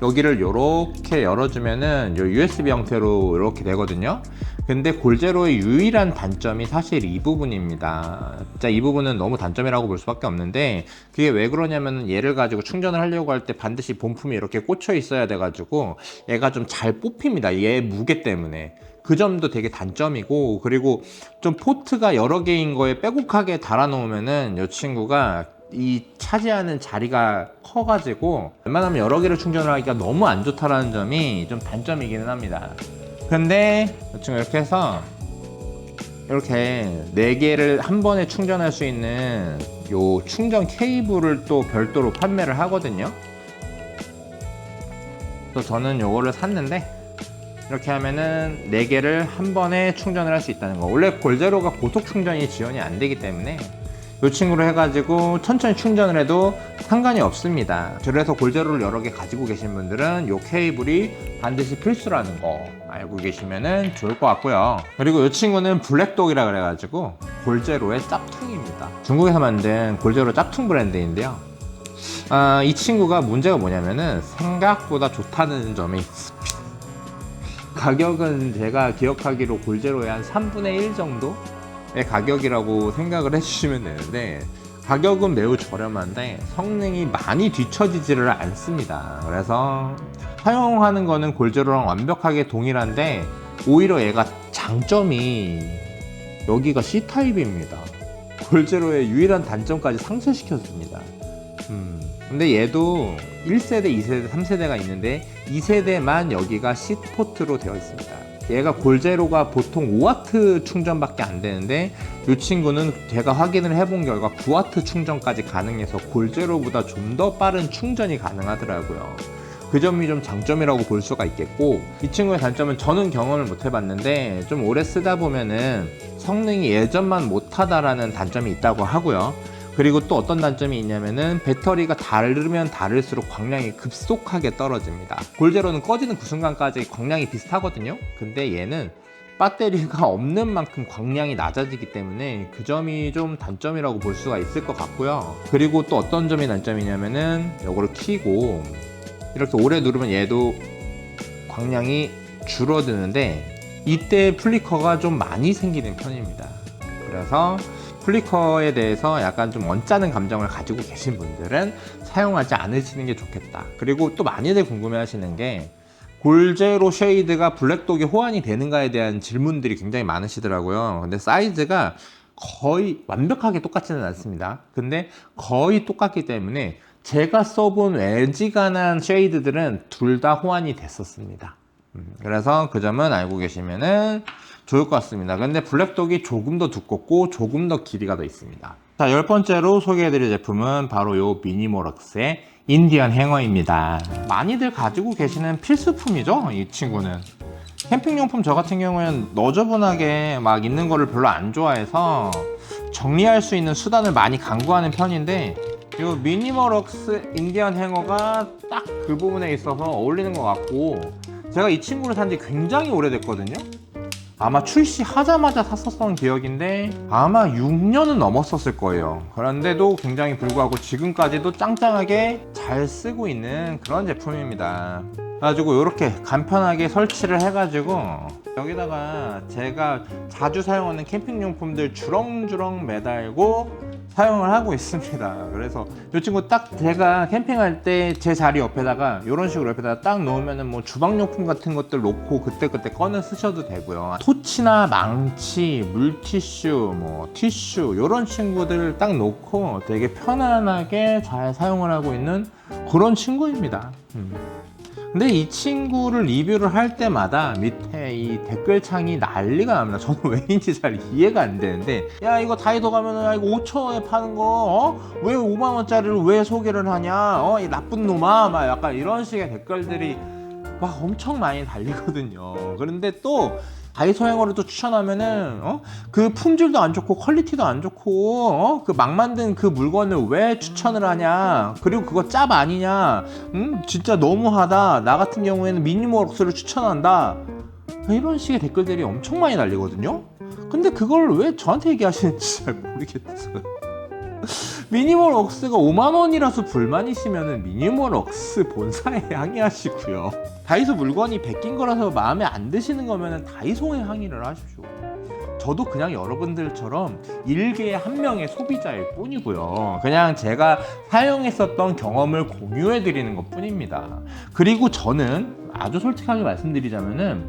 여기를 이렇게 열어주면은 요 USB 형태로 이렇게 되거든요. 근데 골제로의 유일한 단점이 사실 이 부분입니다. 진짜 이 부분은 너무 단점이라고 볼 수밖에 없는데, 그게 왜 그러냐면 얘를 가지고 충전을 하려고 할 때 반드시 본품이 이렇게 꽂혀 있어야 돼가지고 얘가 좀 잘 뽑힙니다. 얘 무게 때문에. 그 점도 되게 단점이고, 그리고 좀 포트가 여러 개인 거에 빼곡하게 달아 놓으면은 이 친구가 이 차지하는 자리가 커가지고 웬만하면 여러 개를 충전을 하기가 너무 안 좋다라는 점이 좀 단점이기는 합니다. 근데 이 친구 이렇게 해서 이렇게 4개를 한 번에 충전할 수 있는 요 충전 케이블을 또 별도로 판매를 하거든요. 그래서 저는 요거를 샀는데 이렇게 하면은 4개를 한 번에 충전을 할 수 있다는 거. 원래 골제로가 고속 충전이 지원이 안 되기 때문에 이 친구로 해가지고 천천히 충전을 해도 상관이 없습니다. 그래서 골제로를 여러 개 가지고 계신 분들은 이 케이블이 반드시 필수라는 거 알고 계시면 좋을 것 같고요. 그리고 이 친구는 블랙독이라 그래가지고 골제로의 짭퉁입니다. 중국에서 만든 골제로 짭퉁 브랜드인데요. 이 친구가 문제가 뭐냐면은 생각보다 좋다는 점이 있습니다. 가격은 제가 기억하기로 골제로의 한 3분의 1 정도? 가격이라고 생각을 해주시면 되는데, 가격은 매우 저렴한데 성능이 많이 뒤처지지를 않습니다. 그래서 사용하는 거는 골제로랑 완벽하게 동일한데 오히려 얘가 장점이 여기가 C타입입니다. 골제로의 유일한 단점까지 상쇄시켰습니다. 근데 얘도 1세대, 2세대, 3세대가 있는데 2세대만 여기가 C포트로 되어 있습니다. 얘가 골제로가 보통 5W 충전밖에 안 되는데 이 친구는 제가 확인을 해본 결과 9W 충전까지 가능해서 골제로보다 좀 더 빠른 충전이 가능하더라고요. 그 점이 좀 장점이라고 볼 수가 있겠고, 이 친구의 단점은 저는 경험을 못 해봤는데 좀 오래 쓰다 보면은 성능이 예전만 못하다라는 단점이 있다고 하고요. 그리고 또 어떤 단점이 있냐면은 배터리가 다르면 다를수록 광량이 급속하게 떨어집니다. 골제로는 꺼지는 그 순간까지 광량이 비슷하거든요. 근데 얘는 배터리가 없는 만큼 광량이 낮아지기 때문에 그 점이 좀 단점이라고 볼 수가 있을 것 같고요. 그리고 또 어떤 점이 단점이냐면은 이거를 켜고 이렇게 오래 누르면 얘도 광량이 줄어드는데 이때 플리커가 좀 많이 생기는 편입니다. 그래서 플리커에 대해서 약간 좀 언짢은 감정을 가지고 계신 분들은 사용하지 않으시는 게 좋겠다. 그리고 또 많이들 궁금해 하시는 게 골제로 쉐이드가 블랙독에 호환이 되는가에 대한 질문들이 굉장히 많으시더라고요. 근데 사이즈가 거의 완벽하게 똑같지는 않습니다. 근데 거의 똑같기 때문에 제가 써본 애지간한 쉐이드들은 둘 다 호환이 됐었습니다. 그래서 그 점은 알고 계시면은 좋을 것 같습니다. 근데 블랙독이 조금 더 두껍고 조금 더 길이가 더 있습니다. 자, 10번째로 소개해드릴 제품은 바로 요 미니모럭스의 인디언 행어입니다. 많이들 가지고 계시는 필수품이죠, 이 친구는. 캠핑용품 저 같은 경우에는 너저분하게 막 있는 거를 별로 안 좋아해서 정리할 수 있는 수단을 많이 강구하는 편인데, 이 미니모럭스 인디언 행어가 딱 그 부분에 있어서 어울리는 것 같고, 제가 이 친구를 산 지 굉장히 오래됐거든요. 아마 출시하자마자 샀었던 기억인데 아마 6년은 넘었었을 거예요. 그런데도 굉장히 불구하고 지금까지도 짱짱하게 잘 쓰고 있는 그런 제품입니다. 그래가지고 이렇게 간편하게 설치를 해가지고 여기다가 제가 자주 사용하는 캠핑용품들 주렁주렁 매달고 사용을 하고 있습니다. 그래서 이 친구 딱 제가 캠핑할 때 제 자리 옆에다가 이런 식으로 옆에다가 딱 놓으면은 뭐 주방용품 같은 것들 놓고 그때그때 꺼내 쓰셔도 되고요. 토치나 망치, 물티슈, 뭐 티슈 이런 친구들을 딱 놓고 되게 편안하게 잘 사용을 하고 있는 그런 친구입니다. 근데 이 친구를 리뷰를 할 때마다 밑에 이 댓글창이 난리가 납니다. 저는 왜인지 잘 이해가 안 되는데, 야 이거 다이소 가면은 이거 5,000원에 파는 거 왜 5만원짜리를 왜 소개를 하냐, 이 나쁜 놈아, 막 약간 이런 식의 댓글들이 막 엄청 많이 달리거든요. 그런데 또 다이소 행어를 또 추천하면은 그 품질도 안 좋고 퀄리티도 안 좋고 그 막 만든 그 물건을 왜 추천을 하냐, 그리고 그거 짭 아니냐, 진짜 너무하다, 나 같은 경우에는 미니모럭스를 추천한다, 이런 식의 댓글들이 엄청 많이 달리거든요. 근데 그걸 왜 저한테 얘기하시는지 잘 모르겠어요. 미니모럭스가 5만원이라서 불만이시면은 미니모럭스 본사에 항의하시고요. 다이소 물건이 베낀 거라서 마음에 안 드시는 거면은 다이소에 항의를 하십시오. 저도 그냥 여러분들처럼 일개의 한 명의 소비자일 뿐이고요. 그냥 제가 사용했었던 경험을 공유해 드리는 것 뿐입니다. 그리고 저는 아주 솔직하게 말씀드리자면은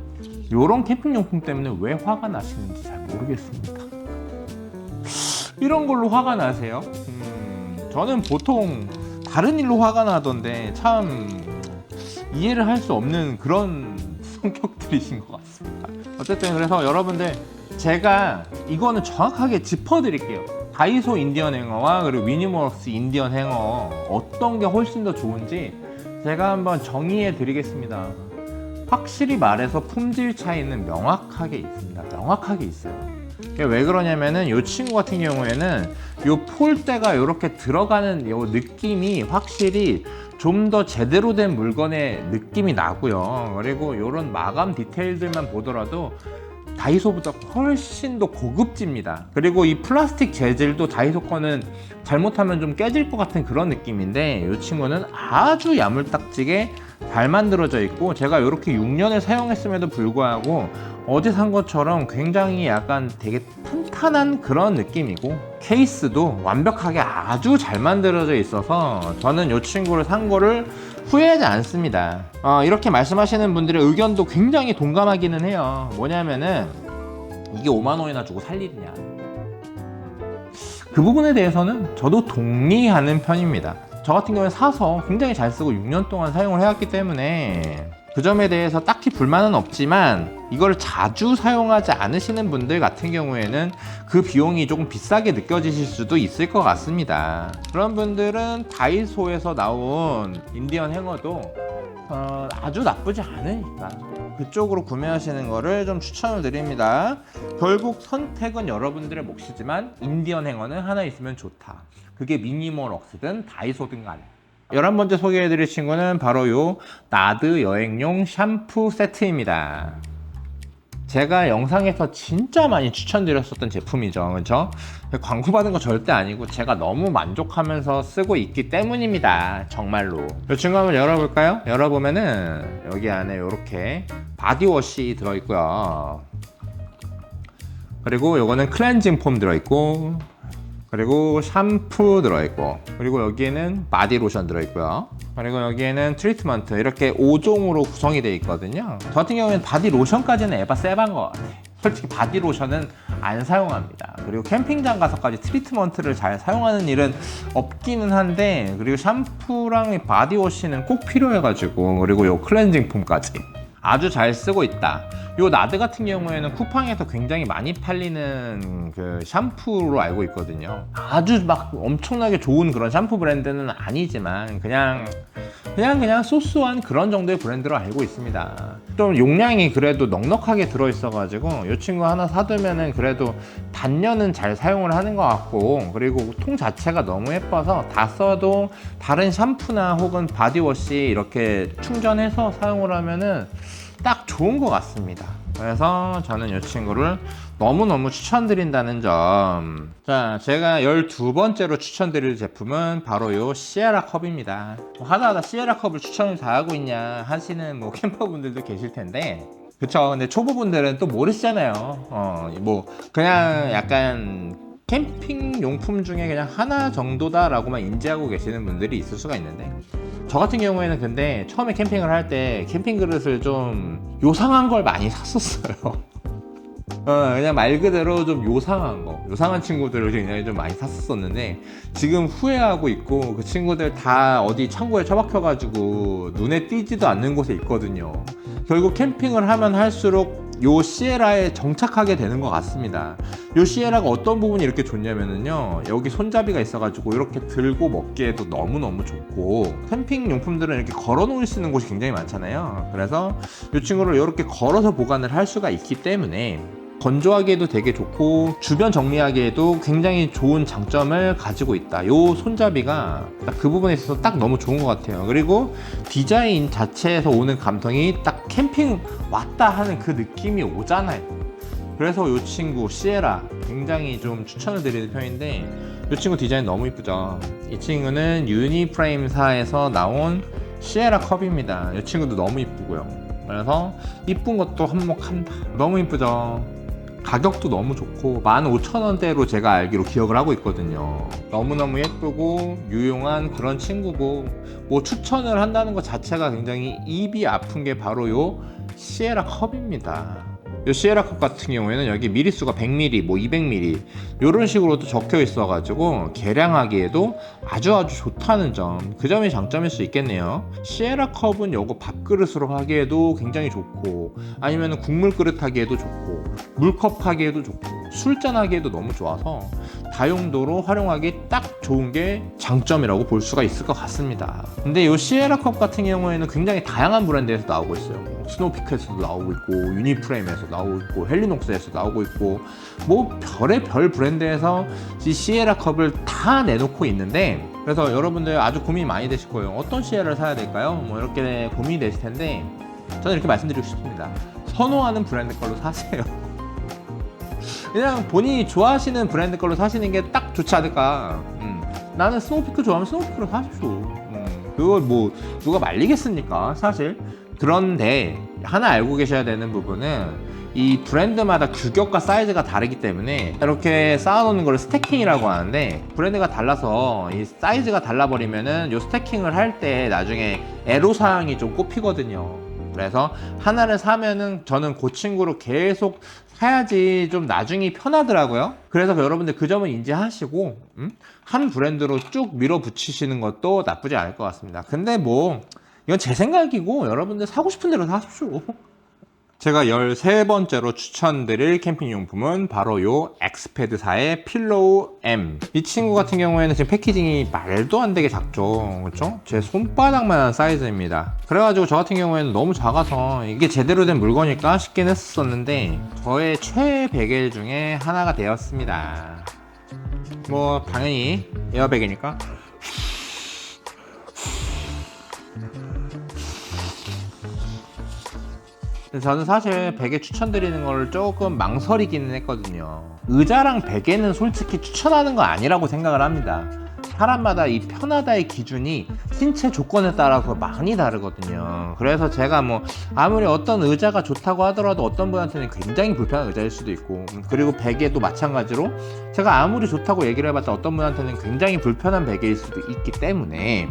요런 캠핑용품 때문에 왜 화가 나시는지 잘 모르겠습니다. 이런 걸로 화가 나세요? 저는 보통 다른 일로 화가 나던데 참 이해를 할 수 없는 그런 성격들이신 것 같습니다. 어쨌든 그래서 여러분들, 제가 이거는 정확하게 짚어드릴게요. 다이소 인디언 행어와 그리고 미니모럭스 인디언 행어 어떤 게 훨씬 더 좋은지 제가 한번 정의해 드리겠습니다. 확실히 말해서 품질 차이는 명확하게 있습니다. 명확하게 있어요. 왜 그러냐면은 이 친구 같은 경우에는 이 폴대가 이렇게 들어가는 이 느낌이 확실히 좀 더 제대로 된 물건의 느낌이 나고요. 그리고 이런 마감 디테일들만 보더라도 다이소보다 훨씬 더 고급집니다. 그리고 이 플라스틱 재질도 다이소 거는 잘못하면 좀 깨질 것 같은 그런 느낌인데, 이 친구는 아주 야물딱지게 잘 만들어져 있고, 제가 이렇게 6년을 사용했음에도 불구하고 어제 산 것처럼 굉장히 약간 되게 탄탄한 그런 느낌이고, 케이스도 완벽하게 아주 잘 만들어져 있어서 저는 이 친구를 산 거를 후회하지 않습니다. 이렇게 말씀하시는 분들의 의견도 굉장히 동감하기는 해요. 뭐냐면은 이게 5만원이나 주고 살 일이냐, 그 부분에 대해서는 저도 동의하는 편입니다. 저 같은 경우에 사서 굉장히 잘 쓰고 6년 동안 사용을 해왔기 때문에 그 점에 대해서 딱히 불만은 없지만, 이걸 자주 사용하지 않으시는 분들 같은 경우에는 그 비용이 조금 비싸게 느껴지실 수도 있을 것 같습니다. 그런 분들은 다이소에서 나온 인디언 행어도 아주 나쁘지 않으니까 그쪽으로 구매하시는 거를 좀 추천을 드립니다. 결국 선택은 여러분들의 몫이지만 인디언 행어는 하나 있으면 좋다. 그게 미니모럭스든 다이소든 간에. 11번째 소개해드릴 친구는 바로 요 나드 여행용 샴푸 세트입니다. 제가 영상에서 진짜 많이 추천드렸었던 제품이죠. 그렇죠? 광고 받은 거 절대 아니고 제가 너무 만족하면서 쓰고 있기 때문입니다. 정말로. 이 친구 한번 열어볼까요? 열어보면은 여기 안에 이렇게 바디워시 들어있고요. 그리고 요거는 클렌징 폼 들어있고, 그리고 샴푸 들어있고, 그리고 여기에는 바디로션 들어있고요. 그리고 여기에는 트리트먼트, 이렇게 5종으로 구성이 되어 있거든요. 저 같은 경우에는 바디로션까지는 에바 세반 것 같아요. 솔직히 바디로션은 안 사용합니다. 그리고 캠핑장 가서까지 트리트먼트를 잘 사용하는 일은 없기는 한데, 그리고 샴푸랑 바디워시는 꼭 필요해가지고, 그리고 요 클렌징 폼까지 아주 잘 쓰고 있다. 요 나드 같은 경우에는 쿠팡에서 굉장히 많이 팔리는 그 샴푸로 알고 있거든요. 아주 막 엄청나게 좋은 그런 샴푸 브랜드는 아니지만 그냥 소소한 그런 정도의 브랜드로 알고 있습니다. 좀 용량이 그래도 넉넉하게 들어있어가지고 이 친구 하나 사두면은 그래도 반년은 잘 사용을 하는 것 같고, 그리고 통 자체가 너무 예뻐서 다 써도 다른 샴푸나 혹은 바디워시 이렇게 충전해서 사용을 하면은 딱 좋은 것 같습니다. 그래서 저는 이 친구를 너무너무 추천드린다는 점. 자, 제가 12번째로 추천드릴 제품은 바로 이 시에라 컵입니다. 하다하다 시에라 컵을 추천을 다 하고 있냐 하시는 캠퍼분들도 계실 텐데, 그쵸. 근데 초보분들은 또 모르시잖아요. 그냥 약간 캠핑 용품 중에 그냥 하나 정도다라고만 인지하고 계시는 분들이 있을 수가 있는데, 저 같은 경우에는 근데 처음에 캠핑을 할 때 캠핑 그릇을 좀 요상한 걸 많이 샀었어요. 그냥 말 그대로 좀 요상한 친구들을 굉장히 좀 많이 샀었는데, 지금 후회하고 있고, 그 친구들 다 어디 창고에 처박혀가지고 눈에 띄지도 않는 곳에 있거든요. 결국 캠핑을 하면 할수록 요 시에라에 정착하게 되는 것 같습니다. 요 시에라가 어떤 부분이 이렇게 좋냐면은요, 여기 손잡이가 있어가지고 이렇게 들고 먹기에도 너무너무 좋고, 캠핑 용품들은 이렇게 걸어 놓을 수 있는 곳이 굉장히 많잖아요. 그래서 이 친구를 이렇게 걸어서 보관을 할 수가 있기 때문에 건조하기에도 되게 좋고, 주변 정리하기에도 굉장히 좋은 장점을 가지고 있다. 요 손잡이가 딱 그 부분에 있어서 딱 너무 좋은 것 같아요. 그리고 디자인 자체에서 오는 감성이 딱 캠핑 왔다 하는 그 느낌이 오잖아요. 그래서 이 친구 시에라 굉장히 좀 추천을 드리는 편인데, 이 친구 디자인 너무 이쁘죠. 이 친구는 유니프레임사에서 나온 시에라 컵입니다. 이 친구도 너무 이쁘고요. 그래서 이쁜 것도 한몫한다. 너무 이쁘죠. 가격도 너무 좋고 15,000원대로 제가 알기로 기억을 하고 있거든요. 너무너무 예쁘고 유용한 그런 친구고, 추천을 한다는 것 자체가 굉장히 입이 아픈 게 바로 요 시에라 컵입니다. 이 시에라 컵 같은 경우에는 여기 미리수가 100ml, 200ml 이런 식으로도 적혀 있어가지고 계량하기에도 아주 좋다는 점, 그 점이 장점일 수 있겠네요. 시에라 컵은 요거 밥그릇으로 하기에도 굉장히 좋고, 아니면 국물 그릇 하기에도 좋고, 물컵 하기에도 좋고, 술잔 하기에도 너무 좋아서 다용도로 활용하기 딱 좋은 게 장점이라고 볼 수가 있을 것 같습니다. 근데 이 시에라 컵 같은 경우에는 굉장히 다양한 브랜드에서 나오고 있어요. 스노피크에서도 나오고 있고, 유니프레임에서 나오고 있고, 헬리녹스에서 나오고 있고, 별의별 브랜드에서 이 시에라 컵을 다 내놓고 있는데, 그래서 여러분들 아주 고민이 많이 되실 거예요. 어떤 시에라를 사야 될까요? 이렇게 고민이 되실 텐데, 저는 이렇게 말씀드리고 싶습니다. 선호하는 브랜드 걸로 사세요. 그냥 본인이 좋아하시는 브랜드 걸로 사시는 게 딱 좋지 않을까. 나는 스노우피크 좋아하면 스노우피크로 사십시오. 그걸 누가 말리겠습니까, 사실. 그런데 하나 알고 계셔야 되는 부분은, 이 브랜드마다 규격과 사이즈가 다르기 때문에 이렇게 쌓아놓는 걸 스태킹이라고 하는데, 브랜드가 달라서 이 사이즈가 달라버리면은 이 스태킹을 할 때 나중에 애로사항이 좀 꼽히거든요. 그래서 하나를 사면은 저는 그 친구로 계속 사야지 좀 나중이 편하더라고요. 그래서 여러분들 그 점은 인지하시고 한 브랜드로 쭉 밀어붙이시는 것도 나쁘지 않을 것 같습니다. 근데 이건 제 생각이고 여러분들 사고 싶은 대로 사십시오. 제가 13번째로 추천드릴 캠핑용품은 바로 요 엑스패드사의 필로우 M. 이 친구 같은 경우에는 지금 패키징이 말도 안 되게 작죠. 그렇죠? 제 손바닥만한 사이즈입니다. 그래가지고 저 같은 경우에는 너무 작아서 이게 제대로 된 물건일까 싶긴 했었는데, 저의 최베개 중에 하나가 되었습니다. 당연히 에어백이니까. 저는 사실 베개 추천드리는 걸 조금 망설이기는 했거든요. 의자랑 베개는 솔직히 추천하는 거 아니라고 생각을 합니다. 사람마다 이 편하다의 기준이 신체 조건에 따라서 많이 다르거든요. 그래서 제가 뭐 아무리 어떤 의자가 좋다고 하더라도 어떤 분한테는 굉장히 불편한 의자일 수도 있고, 그리고 베개도 마찬가지로 제가 아무리 좋다고 얘기를 해봤자 어떤 분한테는 굉장히 불편한 베개일 수도 있기 때문에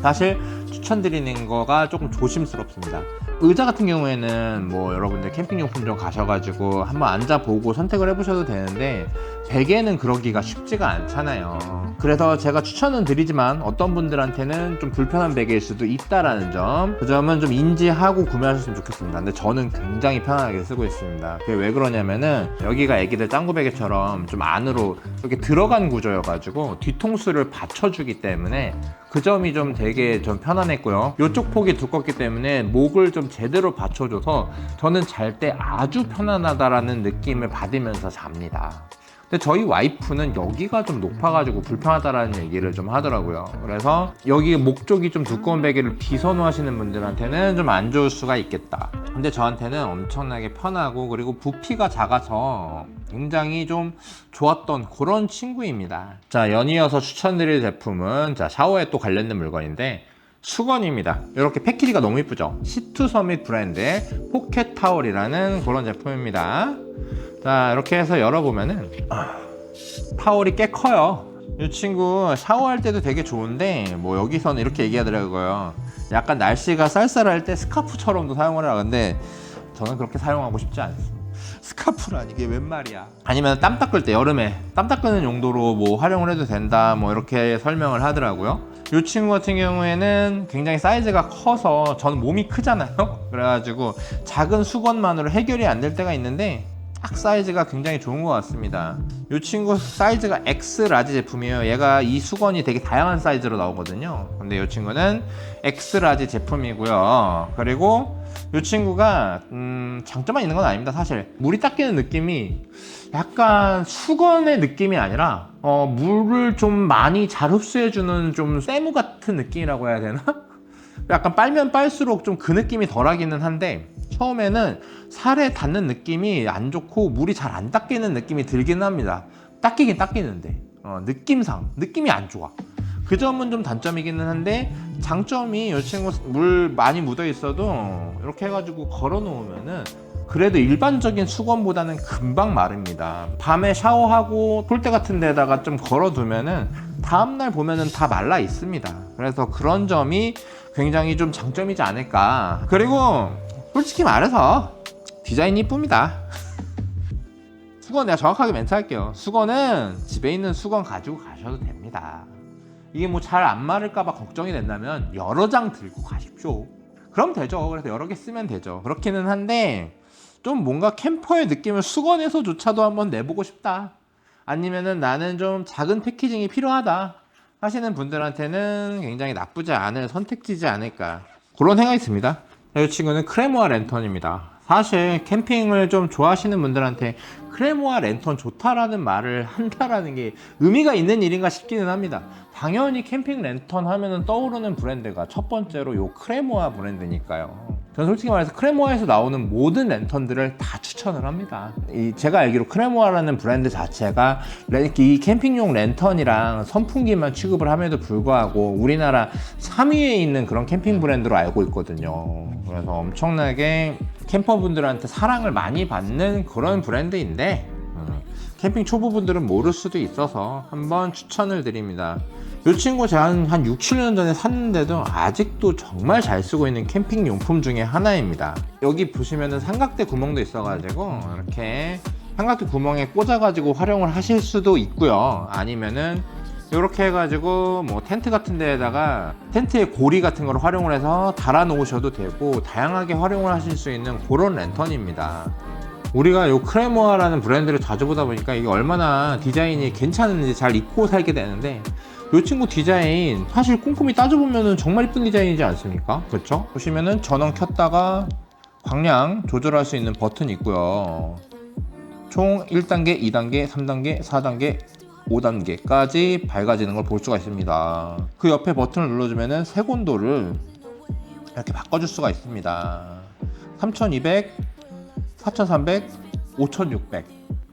사실 추천드리는 거가 조금 조심스럽습니다. 의자 같은 경우에는 뭐 여러분들 캠핑용품점 가셔가지고 한번 앉아보고 선택을 해보셔도 되는데 베개는 그러기가 쉽지가 않잖아요. 그래서 제가 추천은 드리지만 어떤 분들한테는 좀 불편한 베개일 수도 있다라는 점, 그 점은 좀 인지하고 구매하셨으면 좋겠습니다. 근데 저는 굉장히 편안하게 쓰고 있습니다. 그게 왜 그러냐면은 여기가 애기들 짱구 베개처럼 좀 안으로 이렇게 들어간 구조여가지고 뒤통수를 받쳐주기 때문에 그 점이 좀 되게 좀 편안했고요. 이쪽 폭이 두껍기 때문에 목을 좀 제대로 받쳐줘서 저는 잘 때 아주 편안하다라는 느낌을 받으면서 잡니다. 근데 저희 와이프는 여기가 좀 높아가지고 불편하다라는 얘기를 좀 하더라고요. 그래서 여기 목 쪽이 좀 두꺼운 베개를 비선호하시는 분들한테는 좀 안 좋을 수가 있겠다. 근데 저한테는 엄청나게 편하고 그리고 부피가 작아서 굉장히 좀 좋았던 그런 친구입니다. 자, 연이어서 추천드릴 제품은 자, 샤워에 또 관련된 물건인데 수건입니다. 이렇게 패키지가 너무 이쁘죠? 시투 서밋 브랜드의 포켓 타월이라는 그런 제품입니다. 자, 이렇게 해서 열어보면은 타월이 꽤 커요. 이 친구 샤워할 때도 되게 좋은데 뭐 여기서는 이렇게 얘기하더라고요. 약간 날씨가 쌀쌀할 때 스카프처럼도 사용을 하라. 근데 저는 그렇게 사용하고 싶지 않습니다. 스카프란 이게 웬 말이야. 아니면 땀 닦을 때 여름에 땀 닦는 용도로 뭐 활용을 해도 된다 뭐 이렇게 설명을 하더라고요. 이 친구 같은 경우에는 굉장히 사이즈가 커서 저는 몸이 크잖아요. 그래가지고 작은 수건만으로 해결이 안 될 때가 있는데 딱 사이즈가 굉장히 좋은 것 같습니다. 이 친구 사이즈가 X 라지 제품이에요. 얘가 이 수건이 되게 다양한 사이즈로 나오거든요. 근데 이 친구는 X 라지 제품이고요. 그리고 이 친구가 장점만 있는 건 아닙니다. 사실 물이 닦이는 느낌이 약간 수건의 느낌이 아니라 물을 좀 많이 잘 흡수해주는 좀 세무 같은 느낌이라고 해야 되나? 약간 빨면 빨수록 좀 그 느낌이 덜하기는 한데 처음에는 살에 닿는 느낌이 안 좋고 물이 잘 안 닦이는 느낌이 들긴 합니다. 닦이긴 닦이는데 느낌상 느낌이 안 좋아. 그 점은 좀 단점이기는 한데 장점이 이 친구 물 많이 묻어 있어도 이렇게 해가지고 걸어 놓으면은 그래도 일반적인 수건보다는 금방 마릅니다. 밤에 샤워하고 폴대 같은 데다가 좀 걸어 두면은 다음날 보면은 다 말라 있습니다. 그래서 그런 점이 굉장히 좀 장점이지 않을까. 그리고 솔직히 말해서 디자인이 이쁩니다. 수건 내가 정확하게 멘트할게요. 수건은 집에 있는 수건 가지고 가셔도 됩니다. 이게 뭐 잘 안 마를까봐 걱정이 된다면 여러 장 들고 가십시오. 그럼 되죠. 그래서 여러 개 쓰면 되죠. 그렇기는 한데 좀 뭔가 캠퍼의 느낌을 수건에서조차도 한번 내보고 싶다. 아니면은 나는 좀 작은 패키징이 필요하다 하시는 분들한테는 굉장히 나쁘지 않은 선택지지 않을까. 그런 생각이 듭니다. 이 친구는 크레모아 랜턴입니다. 사실 캠핑을 좀 좋아하시는 분들한테 크레모아 랜턴 좋다라는 말을 한다라는 게 의미가 있는 일인가 싶기는 합니다. 당연히 캠핑 랜턴 하면은 떠오르는 브랜드가 첫 번째로 요 크레모아 브랜드니까요. 저는 솔직히 말해서 크레모아에서 나오는 모든 랜턴들을 다 추천을 합니다. 제가 알기로 크레모아라는 브랜드 자체가 이 캠핑용 랜턴이랑 선풍기만 취급을 함에도 불구하고 우리나라 3위에 있는 그런 캠핑 브랜드로 알고 있거든요. 그래서 엄청나게 캠퍼분들한테 사랑을 많이 받는 그런 브랜드인데 캠핑 초보분들은 모를 수도 있어서 한번 추천을 드립니다. 이 친구 제가 한 6, 7년 전에 샀는데도 아직도 정말 잘 쓰고 있는 캠핑 용품 중에 하나입니다. 여기 보시면은 삼각대 구멍도 있어가지고 이렇게 삼각대 구멍에 꽂아가지고 활용을 하실 수도 있고요. 아니면은 이렇게 해가지고 뭐 텐트 같은 데에다가 텐트의 고리 같은 걸 활용을 해서 달아 놓으셔도 되고 다양하게 활용을 하실 수 있는 그런 랜턴입니다. 우리가 이 크레모아라는 브랜드를 자주 보다 보니까 이게 얼마나 디자인이 괜찮은지 잘 입고 살게 되는데 이 친구 디자인 사실 꼼꼼히 따져보면 정말 이쁜 디자인이지 않습니까? 그렇죠? 보시면은 전원 켰다가 광량 조절할 수 있는 버튼이 있고요. 총 1단계, 2단계, 3단계, 4단계, 5단계까지 밝아지는 걸 볼 수가 있습니다. 그 옆에 버튼을 눌러주면은 색온도를 이렇게 바꿔줄 수가 있습니다. 3200, 4300, 5600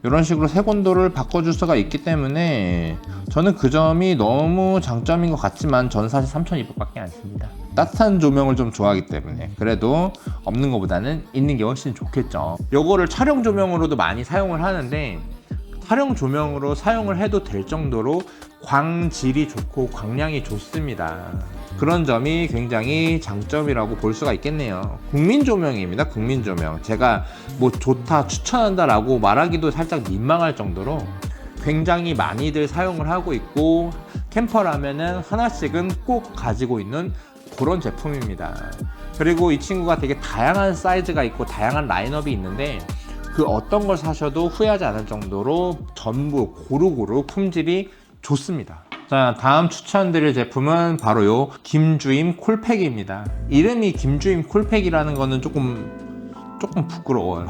이런 식으로 색온도를 바꿔줄 수가 있기 때문에 저는 그 점이 너무 장점인 것 같지만 저는 사실 3200밖에 안 씁니다. 따뜻한 조명을 좀 좋아하기 때문에 그래도 없는 것보다는 있는 게 훨씬 좋겠죠. 요거를 촬영 조명으로도 많이 사용을 하는데 촬영 조명으로 사용을 해도 될 정도로 광질이 좋고 광량이 좋습니다. 그런 점이 굉장히 장점이라고 볼 수가 있겠네요. 국민 조명입니다. 국민 조명. 제가 뭐 좋다 추천한다 라고 말하기도 살짝 민망할 정도로 굉장히 많이들 사용을 하고 있고 캠퍼라면은 하나씩은 꼭 가지고 있는 그런 제품입니다. 그리고 이 친구가 되게 다양한 사이즈가 있고 다양한 라인업이 있는데 그 어떤 걸 사셔도 후회하지 않을 정도로 전부 고루고루 품질이 좋습니다. 자, 다음 추천드릴 제품은 바로 요 김주임 콜팩입니다. 이름이 김주임 콜팩이라는 거는 조금 부끄러워요.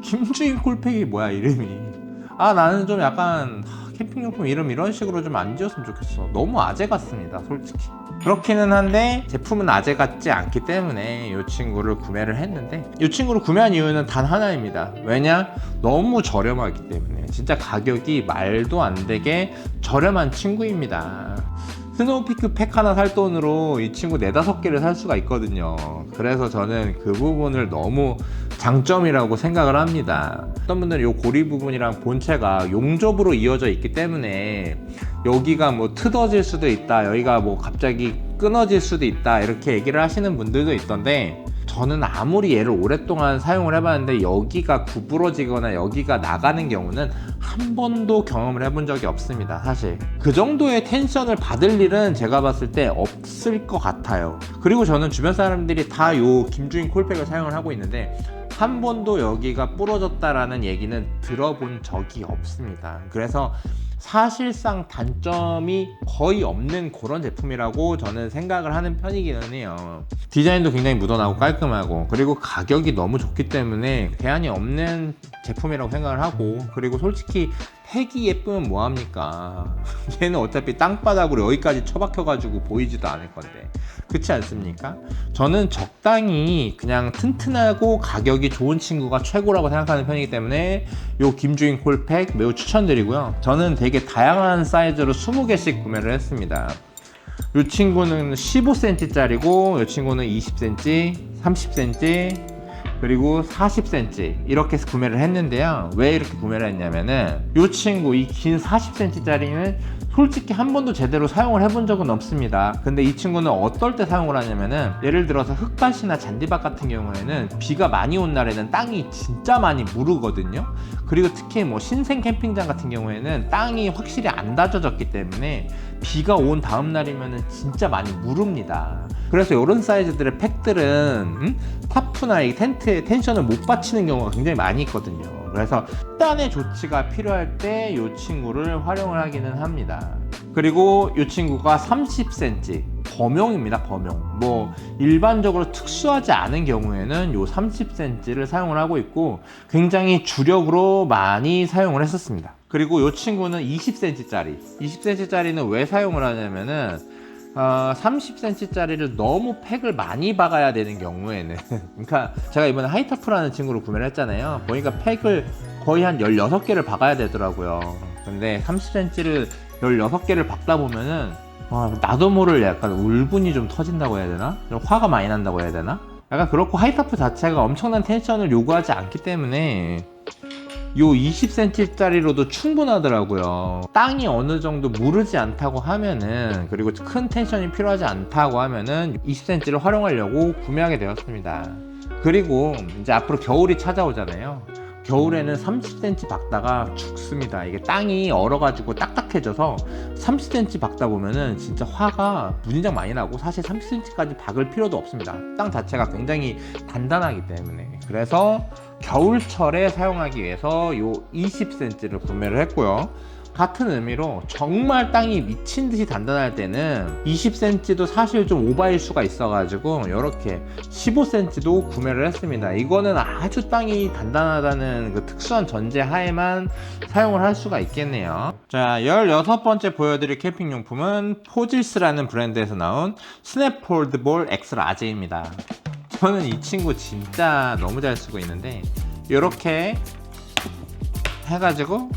김주임 콜팩이 뭐야 이름이. 나는 좀 약간 캠핑용품 이름 이런 식으로 좀 안 지었으면 좋겠어. 너무 아재 같습니다 솔직히. 그렇기는 한데 제품은 아재 같지 않기 때문에 이 친구를 구매를 했는데 이 친구를 구매한 이유는 단 하나입니다. 왜냐? 너무 저렴하기 때문에. 진짜 가격이 말도 안 되게 저렴한 친구입니다. 스노우피크 팩 하나 살 돈으로 이 친구 4-5개를 살 수가 있거든요. 그래서 저는 그 부분을 너무 장점이라고 생각을 합니다. 어떤 분들은 이 고리 부분이랑 본체가 용접으로 이어져 있기 때문에 여기가 뭐 트어질 수도 있다, 여기가 뭐 갑자기 끊어질 수도 있다 이렇게 얘기를 하시는 분들도 있던데 저는 아무리 얘를 오랫동안 사용을 해봤는데 여기가 구부러지거나 여기가 나가는 경우는 한 번도 경험을 해본 적이 없습니다. 사실 그 정도의 텐션을 받을 일은 제가 봤을 때 없을 것 같아요. 그리고 저는 주변 사람들이 다 요 김주인 콜팩을 사용을 하고 있는데 한 번도 여기가 부러졌다라는 얘기는 들어본 적이 없습니다. 그래서 사실상 단점이 거의 없는 그런 제품이라고 저는 생각을 하는 편이기는 해요. 디자인도 굉장히 무던하고 깔끔하고 그리고 가격이 너무 좋기 때문에 대안이 없는 제품이라고 생각을 하고 그리고 솔직히 팩이 예쁘면 뭐합니까? 얘는 어차피 땅바닥으로 여기까지 처박혀가지고 보이지도 않을 건데 그렇지 않습니까? 저는 적당히 그냥 튼튼하고 가격이 좋은 친구가 최고라고 생각하는 편이기 때문에 요 김주인 콜팩 매우 추천드리고요. 저는 되게 다양한 사이즈로 20개씩 구매를 했습니다. 이 친구는 15cm 짜리고 이 친구는 20cm, 30cm 그리고 40cm 이렇게 해서 구매를 했는데요. 왜 이렇게 구매를 했냐면은 이 친구 이 긴 40cm 짜리는 솔직히 한 번도 제대로 사용을 해본 적은 없습니다. 근데 이 친구는 어떨 때 사용을 하냐면은 예를 들어서 흙밭이나 잔디밭 같은 경우에는 비가 많이 온 날에는 땅이 진짜 많이 무르거든요. 그리고 특히 뭐 신생 캠핑장 같은 경우에는 땅이 확실히 안 다져졌기 때문에 비가 온 다음 날이면은 진짜 많이 무릅니다. 그래서 이런 사이즈들의 팩들은 타프나 이 텐트에 텐션을 못 받치는 경우가 굉장히 많이 있거든요. 그래서 일단의 조치가 필요할 때 이 친구를 활용을 하기는 합니다. 그리고 이 친구가 30cm 범용입니다. 범용. 뭐 일반적으로 특수하지 않은 경우에는 요 30cm를 사용을 하고 있고 굉장히 주력으로 많이 사용을 했었습니다. 그리고 이 친구는 20cm짜리 20cm짜리는 왜 사용을 하냐면은 30cm짜리를 너무 팩을 많이 박아야 되는 경우에는 그러니까 제가 이번에 하이타프라는 친구를 구매를 했잖아요. 보니까 팩을 거의 한 16개를 박아야 되더라고요. 근데 30cm를 16개를 박다 보면은 나도 모를 약간 울분이 좀 터진다고 해야 되나? 좀 화가 많이 난다고 해야 되나? 약간 그렇고 하이타프 자체가 엄청난 텐션을 요구하지 않기 때문에 요 20cm짜리로도 충분하더라고요. 땅이 어느 정도 무르지 않다고 하면은 그리고 큰 텐션이 필요하지 않다고 하면은 20cm를 활용하려고 구매하게 되었습니다. 그리고 이제 앞으로 겨울이 찾아오잖아요. 겨울에는 30cm 박다가 죽습니다. 이게 땅이 얼어가지고 딱딱해져서 30cm 박다 보면은 진짜 화가 무진장 많이 나고 사실 30cm까지 박을 필요도 없습니다. 땅 자체가 굉장히 단단하기 때문에. 그래서 겨울철에 사용하기 위해서 요 20cm를 구매를 했고요. 같은 의미로 정말 땅이 미친 듯이 단단할 때는 20cm도 사실 좀 오바일 수가 있어가지고 이렇게 15cm도 구매를 했습니다. 이거는 아주 땅이 단단하다는 그 특수한 전제 하에만 사용을 할 수가 있겠네요. 자, 16번째 보여드릴 캠핑용품은 포질스라는 브랜드에서 나온 스냅 폴드볼 X 라지입니다. 저는 이 친구 진짜 너무 잘 쓰고 있는데 이렇게 해가지고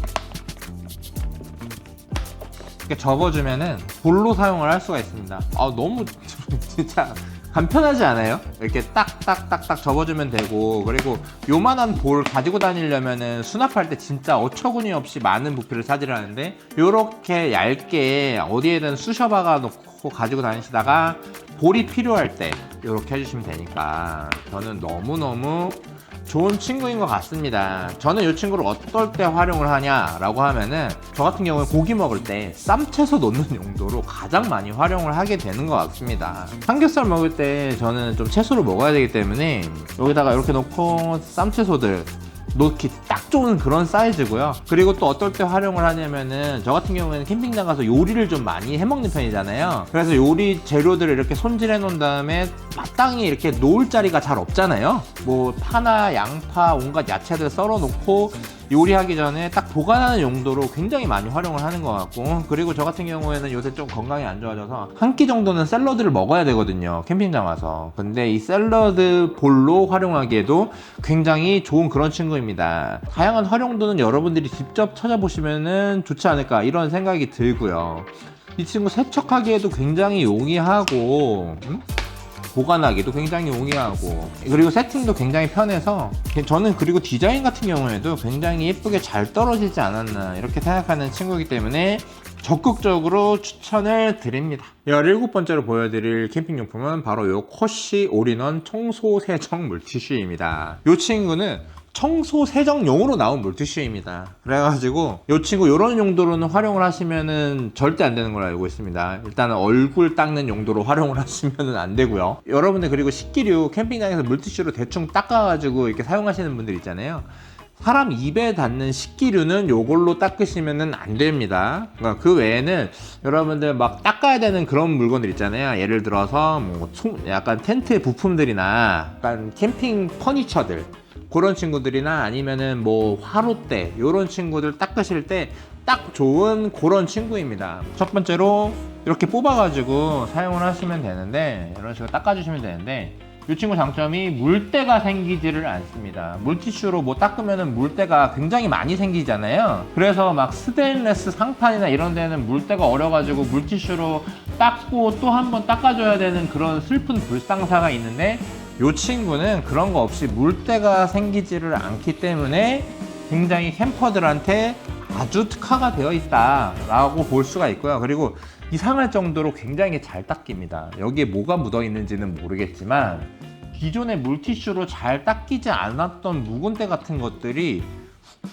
이렇게 접어주면은 볼로 사용을 할 수가 있습니다. 너무 진짜 간편하지 않아요? 이렇게 딱딱딱딱 접어주면 되고, 그리고 요만한 볼 가지고 다니려면은 수납할 때 진짜 어처구니 없이 많은 부피를 차지하는데, 요렇게 얇게 어디에든 쑤셔 박아 놓고 가지고 다니시다가 볼이 필요할 때 요렇게 해주시면 되니까 저는 너무너무 좋은 친구인 것 같습니다. 저는 이 친구를 어떨 때 활용을 하냐라고 하면은, 저 같은 경우는 고기 먹을 때 쌈채소 넣는 용도로 가장 많이 활용을 하게 되는 것 같습니다. 삼겹살 먹을 때 저는 좀 채소를 먹어야 되기 때문에 여기다가 이렇게 놓고 쌈채소들 놓기 딱 좋은 그런 사이즈고요. 그리고 또 어떨 때 활용을 하냐면은, 저 같은 경우에는 캠핑장 가서 요리를 좀 많이 해먹는 편이잖아요. 그래서 요리 재료들을 이렇게 손질해 놓은 다음에 마땅히 이렇게 놓을 자리가 잘 없잖아요. 뭐 파나 양파 온갖 야채들 썰어 놓고 요리하기 전에 딱 보관하는 용도로 굉장히 많이 활용을 하는 것 같고, 그리고 저 같은 경우에는 요새 좀 건강이 안 좋아져서 한 끼 정도는 샐러드를 먹어야 되거든요, 캠핑장 와서. 근데 이 샐러드 볼로 활용하기에도 굉장히 좋은 그런 친구입니다. 다양한 활용도는 여러분들이 직접 찾아보시면은 좋지 않을까 이런 생각이 들고요. 이 친구 세척하기에도 굉장히 용이하고 보관하기도 굉장히 용이하고, 그리고 세팅도 굉장히 편해서 저는, 그리고 디자인 같은 경우에도 굉장히 예쁘게 잘 떨어지지 않았나 이렇게 생각하는 친구이기 때문에 적극적으로 추천을 드립니다. 17번째로 보여드릴 캠핑용품은 바로 요 쿼시 올인원 청소 세정 물티슈입니다. 이 친구는 청소 세정용으로 나온 물티슈입니다. 그래가지고 이 친구 이런 용도로는 활용을 하시면은 절대 안 되는 걸로 알고 있습니다. 일단은 얼굴 닦는 용도로 활용을 하시면은 안 되고요. 여러분들 그리고 식기류 캠핑장에서 물티슈로 대충 닦아가지고 이렇게 사용하시는 분들 있잖아요. 사람 입에 닿는 식기류는 요걸로 닦으시면은 안 됩니다. 그러니까 그 외에는 여러분들 막 닦아야 되는 그런 물건들 있잖아요. 예를 들어서 뭐 약간 텐트 부품들이나 약간 캠핑 퍼니처들, 그런 친구들이나 아니면은 뭐 화롯대, 요런 친구들 닦으실 때 딱 좋은 그런 친구입니다. 첫 번째로 이렇게 뽑아가지고 사용을 하시면 되는데, 이런 식으로 닦아주시면 되는데, 이 친구 장점이 물때가 생기지를 않습니다. 물티슈로 뭐 닦으면은 물때가 굉장히 많이 생기잖아요. 그래서 막 스테인레스 상판이나 이런 데는 물때가 어려가지고 물티슈로 닦고 또 한 번 닦아줘야 되는 그런 슬픈 불상사가 있는데, 이 친구는 그런 거 없이 물때가 생기지를 않기 때문에 굉장히 캠퍼들한테 아주 특화가 되어 있다 라고 볼 수가 있고요. 그리고 이상할 정도로 굉장히 잘 닦입니다. 여기에 뭐가 묻어 있는지는 모르겠지만 기존의 물티슈로 잘 닦이지 않았던 묵은때 같은 것들이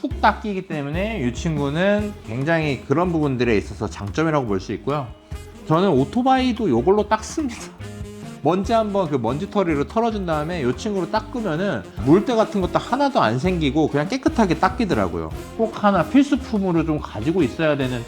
훅 닦이기 때문에 이 친구는 굉장히 그런 부분들에 있어서 장점이라고 볼 수 있고요. 저는 오토바이도 이걸로 닦습니다. 먼지 한번 그 먼지털이로 털어준 다음에 이 친구로 닦으면은 물때 같은 것도 하나도 안 생기고 그냥 깨끗하게 닦이더라고요. 꼭 하나 필수품으로 좀 가지고 있어야 되는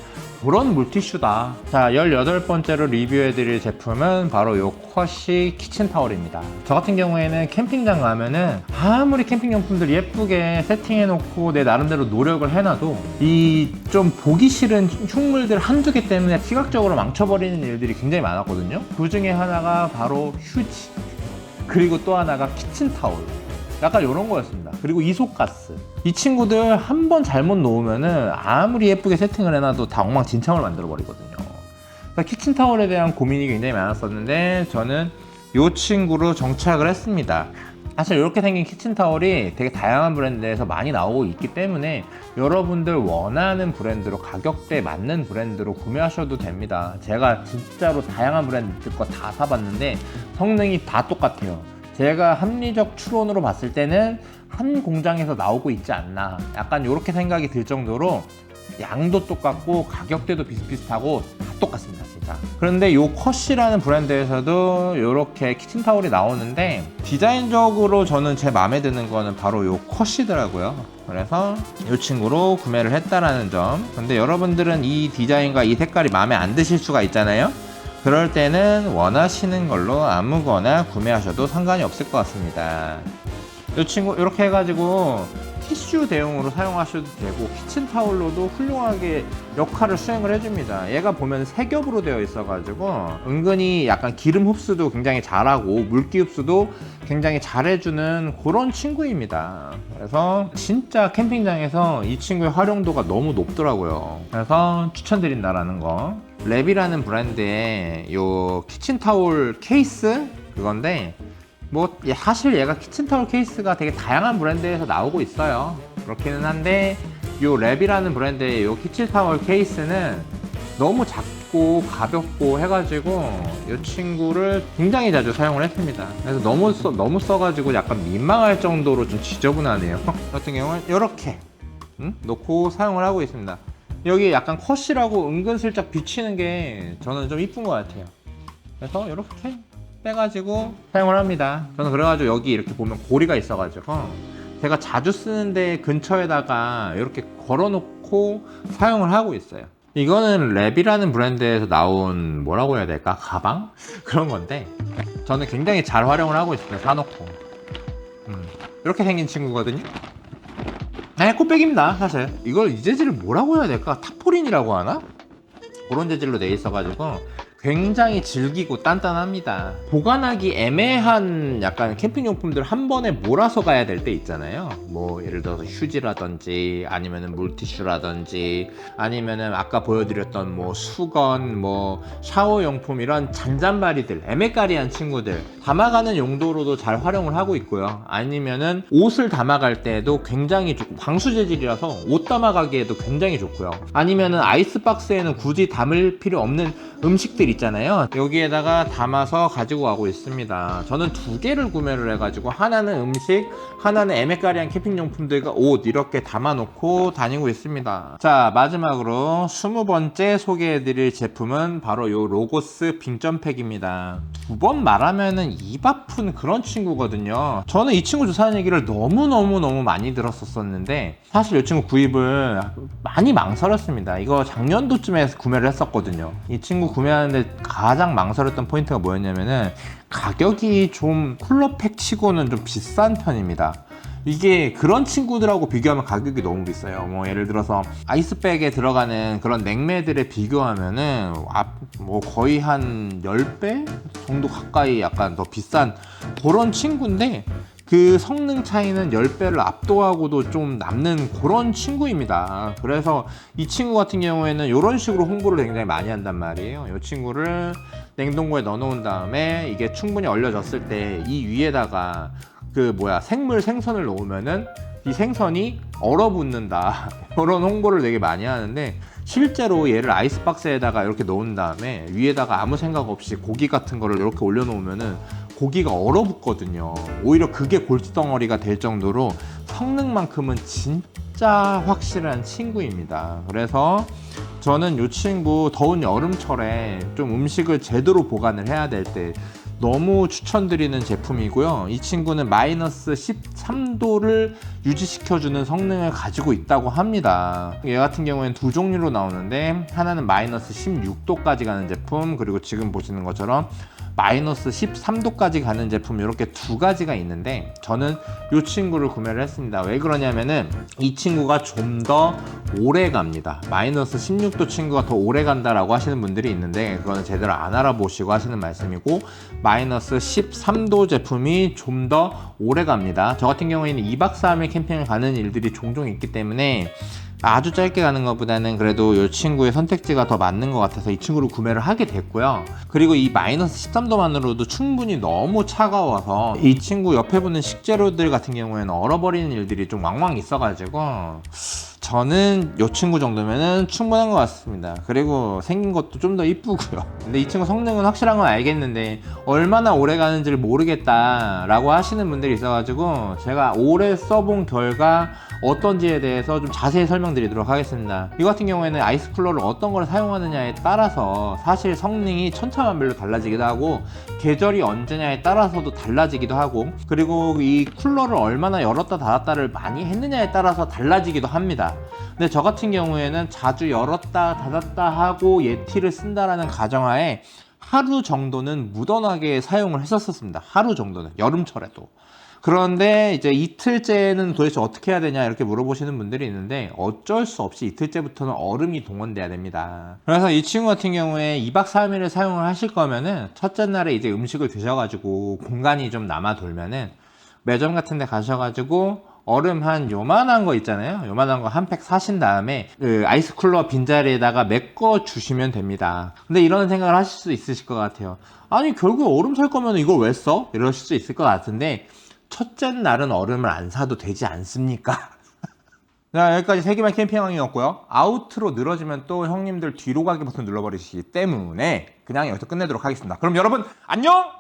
그런 물티슈다. 자, 18번째로 리뷰해드릴 제품은 바로 요 쿼시 키친타월입니다. 저 같은 경우에는 캠핑장 가면은 아무리 캠핑용품들 예쁘게 세팅해놓고 내 나름대로 노력을 해놔도 이 좀 보기 싫은 흉물들 한두 개 때문에 시각적으로 망쳐버리는 일들이 굉장히 많았거든요. 그 중에 하나가 바로 휴지, 그리고 또 하나가 키친타월, 약간 이런 거였습니다. 그리고 이소가스. 이 친구들 한 번 잘못 놓으면은 아무리 예쁘게 세팅을 해놔도 다 엉망진창을 만들어 버리거든요. 키친타월에 대한 고민이 굉장히 많았었는데 저는 이 친구로 정착을 했습니다. 사실 이렇게 생긴 키친타월이 되게 다양한 브랜드에서 많이 나오고 있기 때문에 여러분들 원하는 브랜드로, 가격대에 맞는 브랜드로 구매하셔도 됩니다. 제가 진짜로 다양한 브랜드 거 다 사봤는데 성능이 다 똑같아요. 제가 합리적 추론으로 봤을 때는 한 공장에서 나오고 있지 않나, 약간 이렇게 생각이 들 정도로 양도 똑같고 가격대도 비슷비슷하고 다 똑같습니다, 진짜. 그런데 요 컷이라는 브랜드에서도 이렇게 키친타월이 나오는데 디자인적으로 저는 제 마음에 드는 거는 바로 요 컷이더라고요. 그래서 이 친구로 구매를 했다라는 점. 근데 여러분들은 이 디자인과 이 색깔이 마음에 안 드실 수가 있잖아요. 그럴 때는 원하시는 걸로 아무거나 구매하셔도 상관이 없을 것 같습니다. 이 친구 이렇게 해가지고 티슈 대용으로 사용하셔도 되고 키친타올로도 훌륭하게 역할을 수행을 해줍니다. 얘가 보면 세 겹으로 되어 있어가지고 은근히 약간 기름 흡수도 굉장히 잘하고 물기 흡수도 굉장히 잘해주는 그런 친구입니다. 그래서 진짜 캠핑장에서 이 친구의 활용도가 너무 높더라고요. 그래서 추천드린다라는 거. 랩이라는 브랜드의 요 키친타올 케이스 그건데 뭐 사실 얘가 키친타올 케이스가 되게 다양한 브랜드에서 나오고 있어요. 그렇기는 한데 요 랩이라는 브랜드의 요 키친타올 케이스는 너무 작고 가볍고 해가지고 이 친구를 굉장히 자주 사용을 했습니다. 그래서 너무 써가지고 약간 민망할 정도로 좀 지저분하네요. 같은 경우는 이렇게 놓고 사용을 하고 있습니다. 여기 약간 컷이라고 은근슬쩍 비치는 게 저는 좀 이쁜 것 같아요. 그래서 이렇게 빼가지고 사용을 합니다. 저는 그래가지고 여기 이렇게 보면 고리가 있어가지고 제가 자주 쓰는데 근처에다가 이렇게 걸어놓고 사용을 하고 있어요. 이거는 랩이라는 브랜드에서 나온 뭐라고 해야 될까? 가방? 그런 건데 저는 굉장히 잘 활용을 하고 있습니다. 사놓고 이렇게 생긴 친구거든요. 네, 꽃백입니다. 사실 이걸 이 재질을 뭐라고 해야 될까? 타포린이라고 하나? 그런 재질로 돼 있어가지고 굉장히 질기고 단단합니다. 보관하기 애매한 약간 캠핑용품들 한 번에 몰아서 가야 될 때 있잖아요. 뭐 예를 들어서 휴지라든지 아니면은 물티슈라든지 아니면은 아까 보여드렸던 뭐 수건, 뭐 샤워용품 이런 잔잔바리들, 애매까리한 친구들 담아가는 용도로도 잘 활용을 하고 있고요. 아니면은 옷을 담아갈 때도 굉장히 좋고 방수 재질이라서 옷 담아가기에도 굉장히 좋고요. 아니면은 아이스박스에는 굳이 담을 필요 없는 음식들 있잖아요. 여기에다가 담아서 가지고 가고 있습니다. 저는 두 개를 구매를 해가지고 하나는 음식, 하나는 애매까리한 캠핑용품들과 옷 이렇게 담아놓고 다니고 있습니다. 자, 마지막으로 20번째 소개해드릴 제품은 바로 요 로고스 빙점팩입니다. 두 번 말하면은 입 아픈 그런 친구거든요. 저는 이 친구 주사하는 얘기를 너무 많이 들었었는데 사실 이 친구 구입을 많이 망설였습니다. 이거 작년도쯤에 구매를 했었거든요. 이 친구 구매하는데 가장 망설였던 포인트가 뭐였냐면은 가격이 좀 쿨러팩 치고는 좀 비싼 편입니다. 이게 그런 친구들하고 비교하면 가격이 너무 비싸요. 뭐 예를 들어서 아이스백에 들어가는 그런 냉매들에 비교하면은 뭐 거의 한 10배 정도 가까이 약간 더 비싼 그런 친구인데 그 성능 차이는 10배를 압도하고도 좀 남는 그런 친구입니다. 그래서 이 친구 같은 경우에는 이런 식으로 홍보를 굉장히 많이 한단 말이에요. 이 친구를 냉동고에 넣어 놓은 다음에 이게 충분히 얼려졌을 때 이 위에다가 생선을 놓으면은 이 생선이 얼어붙는다 이런 홍보를 되게 많이 하는데 실제로 얘를 아이스박스에다가 이렇게 넣은 다음에 위에다가 아무 생각 없이 고기 같은 거를 이렇게 올려놓으면은 고기가 얼어붙거든요. 오히려 그게 골칫덩어리가 될 정도로 성능만큼은 진짜 확실한 친구입니다. 그래서 저는 이 친구 더운 여름철에 좀 음식을 제대로 보관을 해야 될 때 너무 추천드리는 제품이고요. 이 친구는 마이너스 13도를 유지시켜주는 성능을 가지고 있다고 합니다. 얘 같은 경우에는 두 종류로 나오는데 하나는 마이너스 16도까지 가는 제품, 그리고 지금 보시는 것처럼 마이너스 13도까지 가는 제품 이렇게 두 가지가 있는데 저는 이 친구를 구매를 했습니다. 왜 그러냐면은 이 친구가 좀 더 오래 갑니다. 마이너스 16도 친구가 더 오래 간다라고 하시는 분들이 있는데 그거는 제대로 안 알아보시고 하시는 말씀이고 마이너스 13도 제품이 좀 더 오래 갑니다. 저 같은 경우에는 2박 3일 캠핑을 가는 일들이 종종 있기 때문에 아주 짧게 가는 것보다는 그래도 이 친구의 선택지가 더 맞는 것 같아서 이 친구를 구매를 하게 됐고요. 그리고 이 마이너스 13도만으로도 충분히 너무 차가워서 이 친구 옆에 붙는 식재료들 같은 경우에는 얼어버리는 일들이 좀 왕왕 있어가지고 저는 이 친구 정도면은 충분한 것 같습니다. 그리고 생긴 것도 좀 더 이쁘고요. 근데 이 친구 성능은 확실한 건 알겠는데 얼마나 오래 가는지를 모르겠다라고 하시는 분들이 있어가지고 제가 오래 써본 결과 어떤지에 대해서 좀 자세히 설명드리도록 하겠습니다. 이 같은 경우에는 아이스 쿨러를 어떤 걸 사용하느냐에 따라서 사실 성능이 천차만별로 달라지기도 하고 계절이 언제냐에 따라서도 달라지기도 하고 그리고 이 쿨러를 얼마나 열었다 닫았다를 많이 했느냐에 따라서 달라지기도 합니다. 근데 저 같은 경우에는 자주 열었다 닫았다 하고 예티를 쓴다라는 가정하에 하루 정도는 무던하게 사용을 했었습니다. 하루 정도는 여름철에도. 그런데 이제 이틀째는 도대체 어떻게 해야 되냐 이렇게 물어보시는 분들이 있는데 어쩔 수 없이 이틀째부터는 얼음이 동원돼야 됩니다. 그래서 이 친구 같은 경우에 2박 3일을 사용을 하실 거면은 첫째 날에 이제 음식을 드셔가지고 공간이 좀 남아 돌면은 매점 같은 데 가셔가지고 얼음 한 요만한 거 있잖아요. 요만한 거 한 팩 사신 다음에 그 아이스 쿨러 빈자리에다가 메꿔 주시면 됩니다. 근데 이런 생각을 하실 수 있으실 것 같아요. 아니 결국 얼음 살 거면 이걸 왜 써? 이러실 수 있을 것 같은데 첫째 날은 얼음을 안 사도 되지 않습니까? 자, 여기까지 세기말 캠핑왕이었고요. 아우트로 늘어지면 또 형님들 뒤로 가기 버튼 눌러버리시기 때문에 그냥 여기서 끝내도록 하겠습니다. 그럼 여러분 안녕!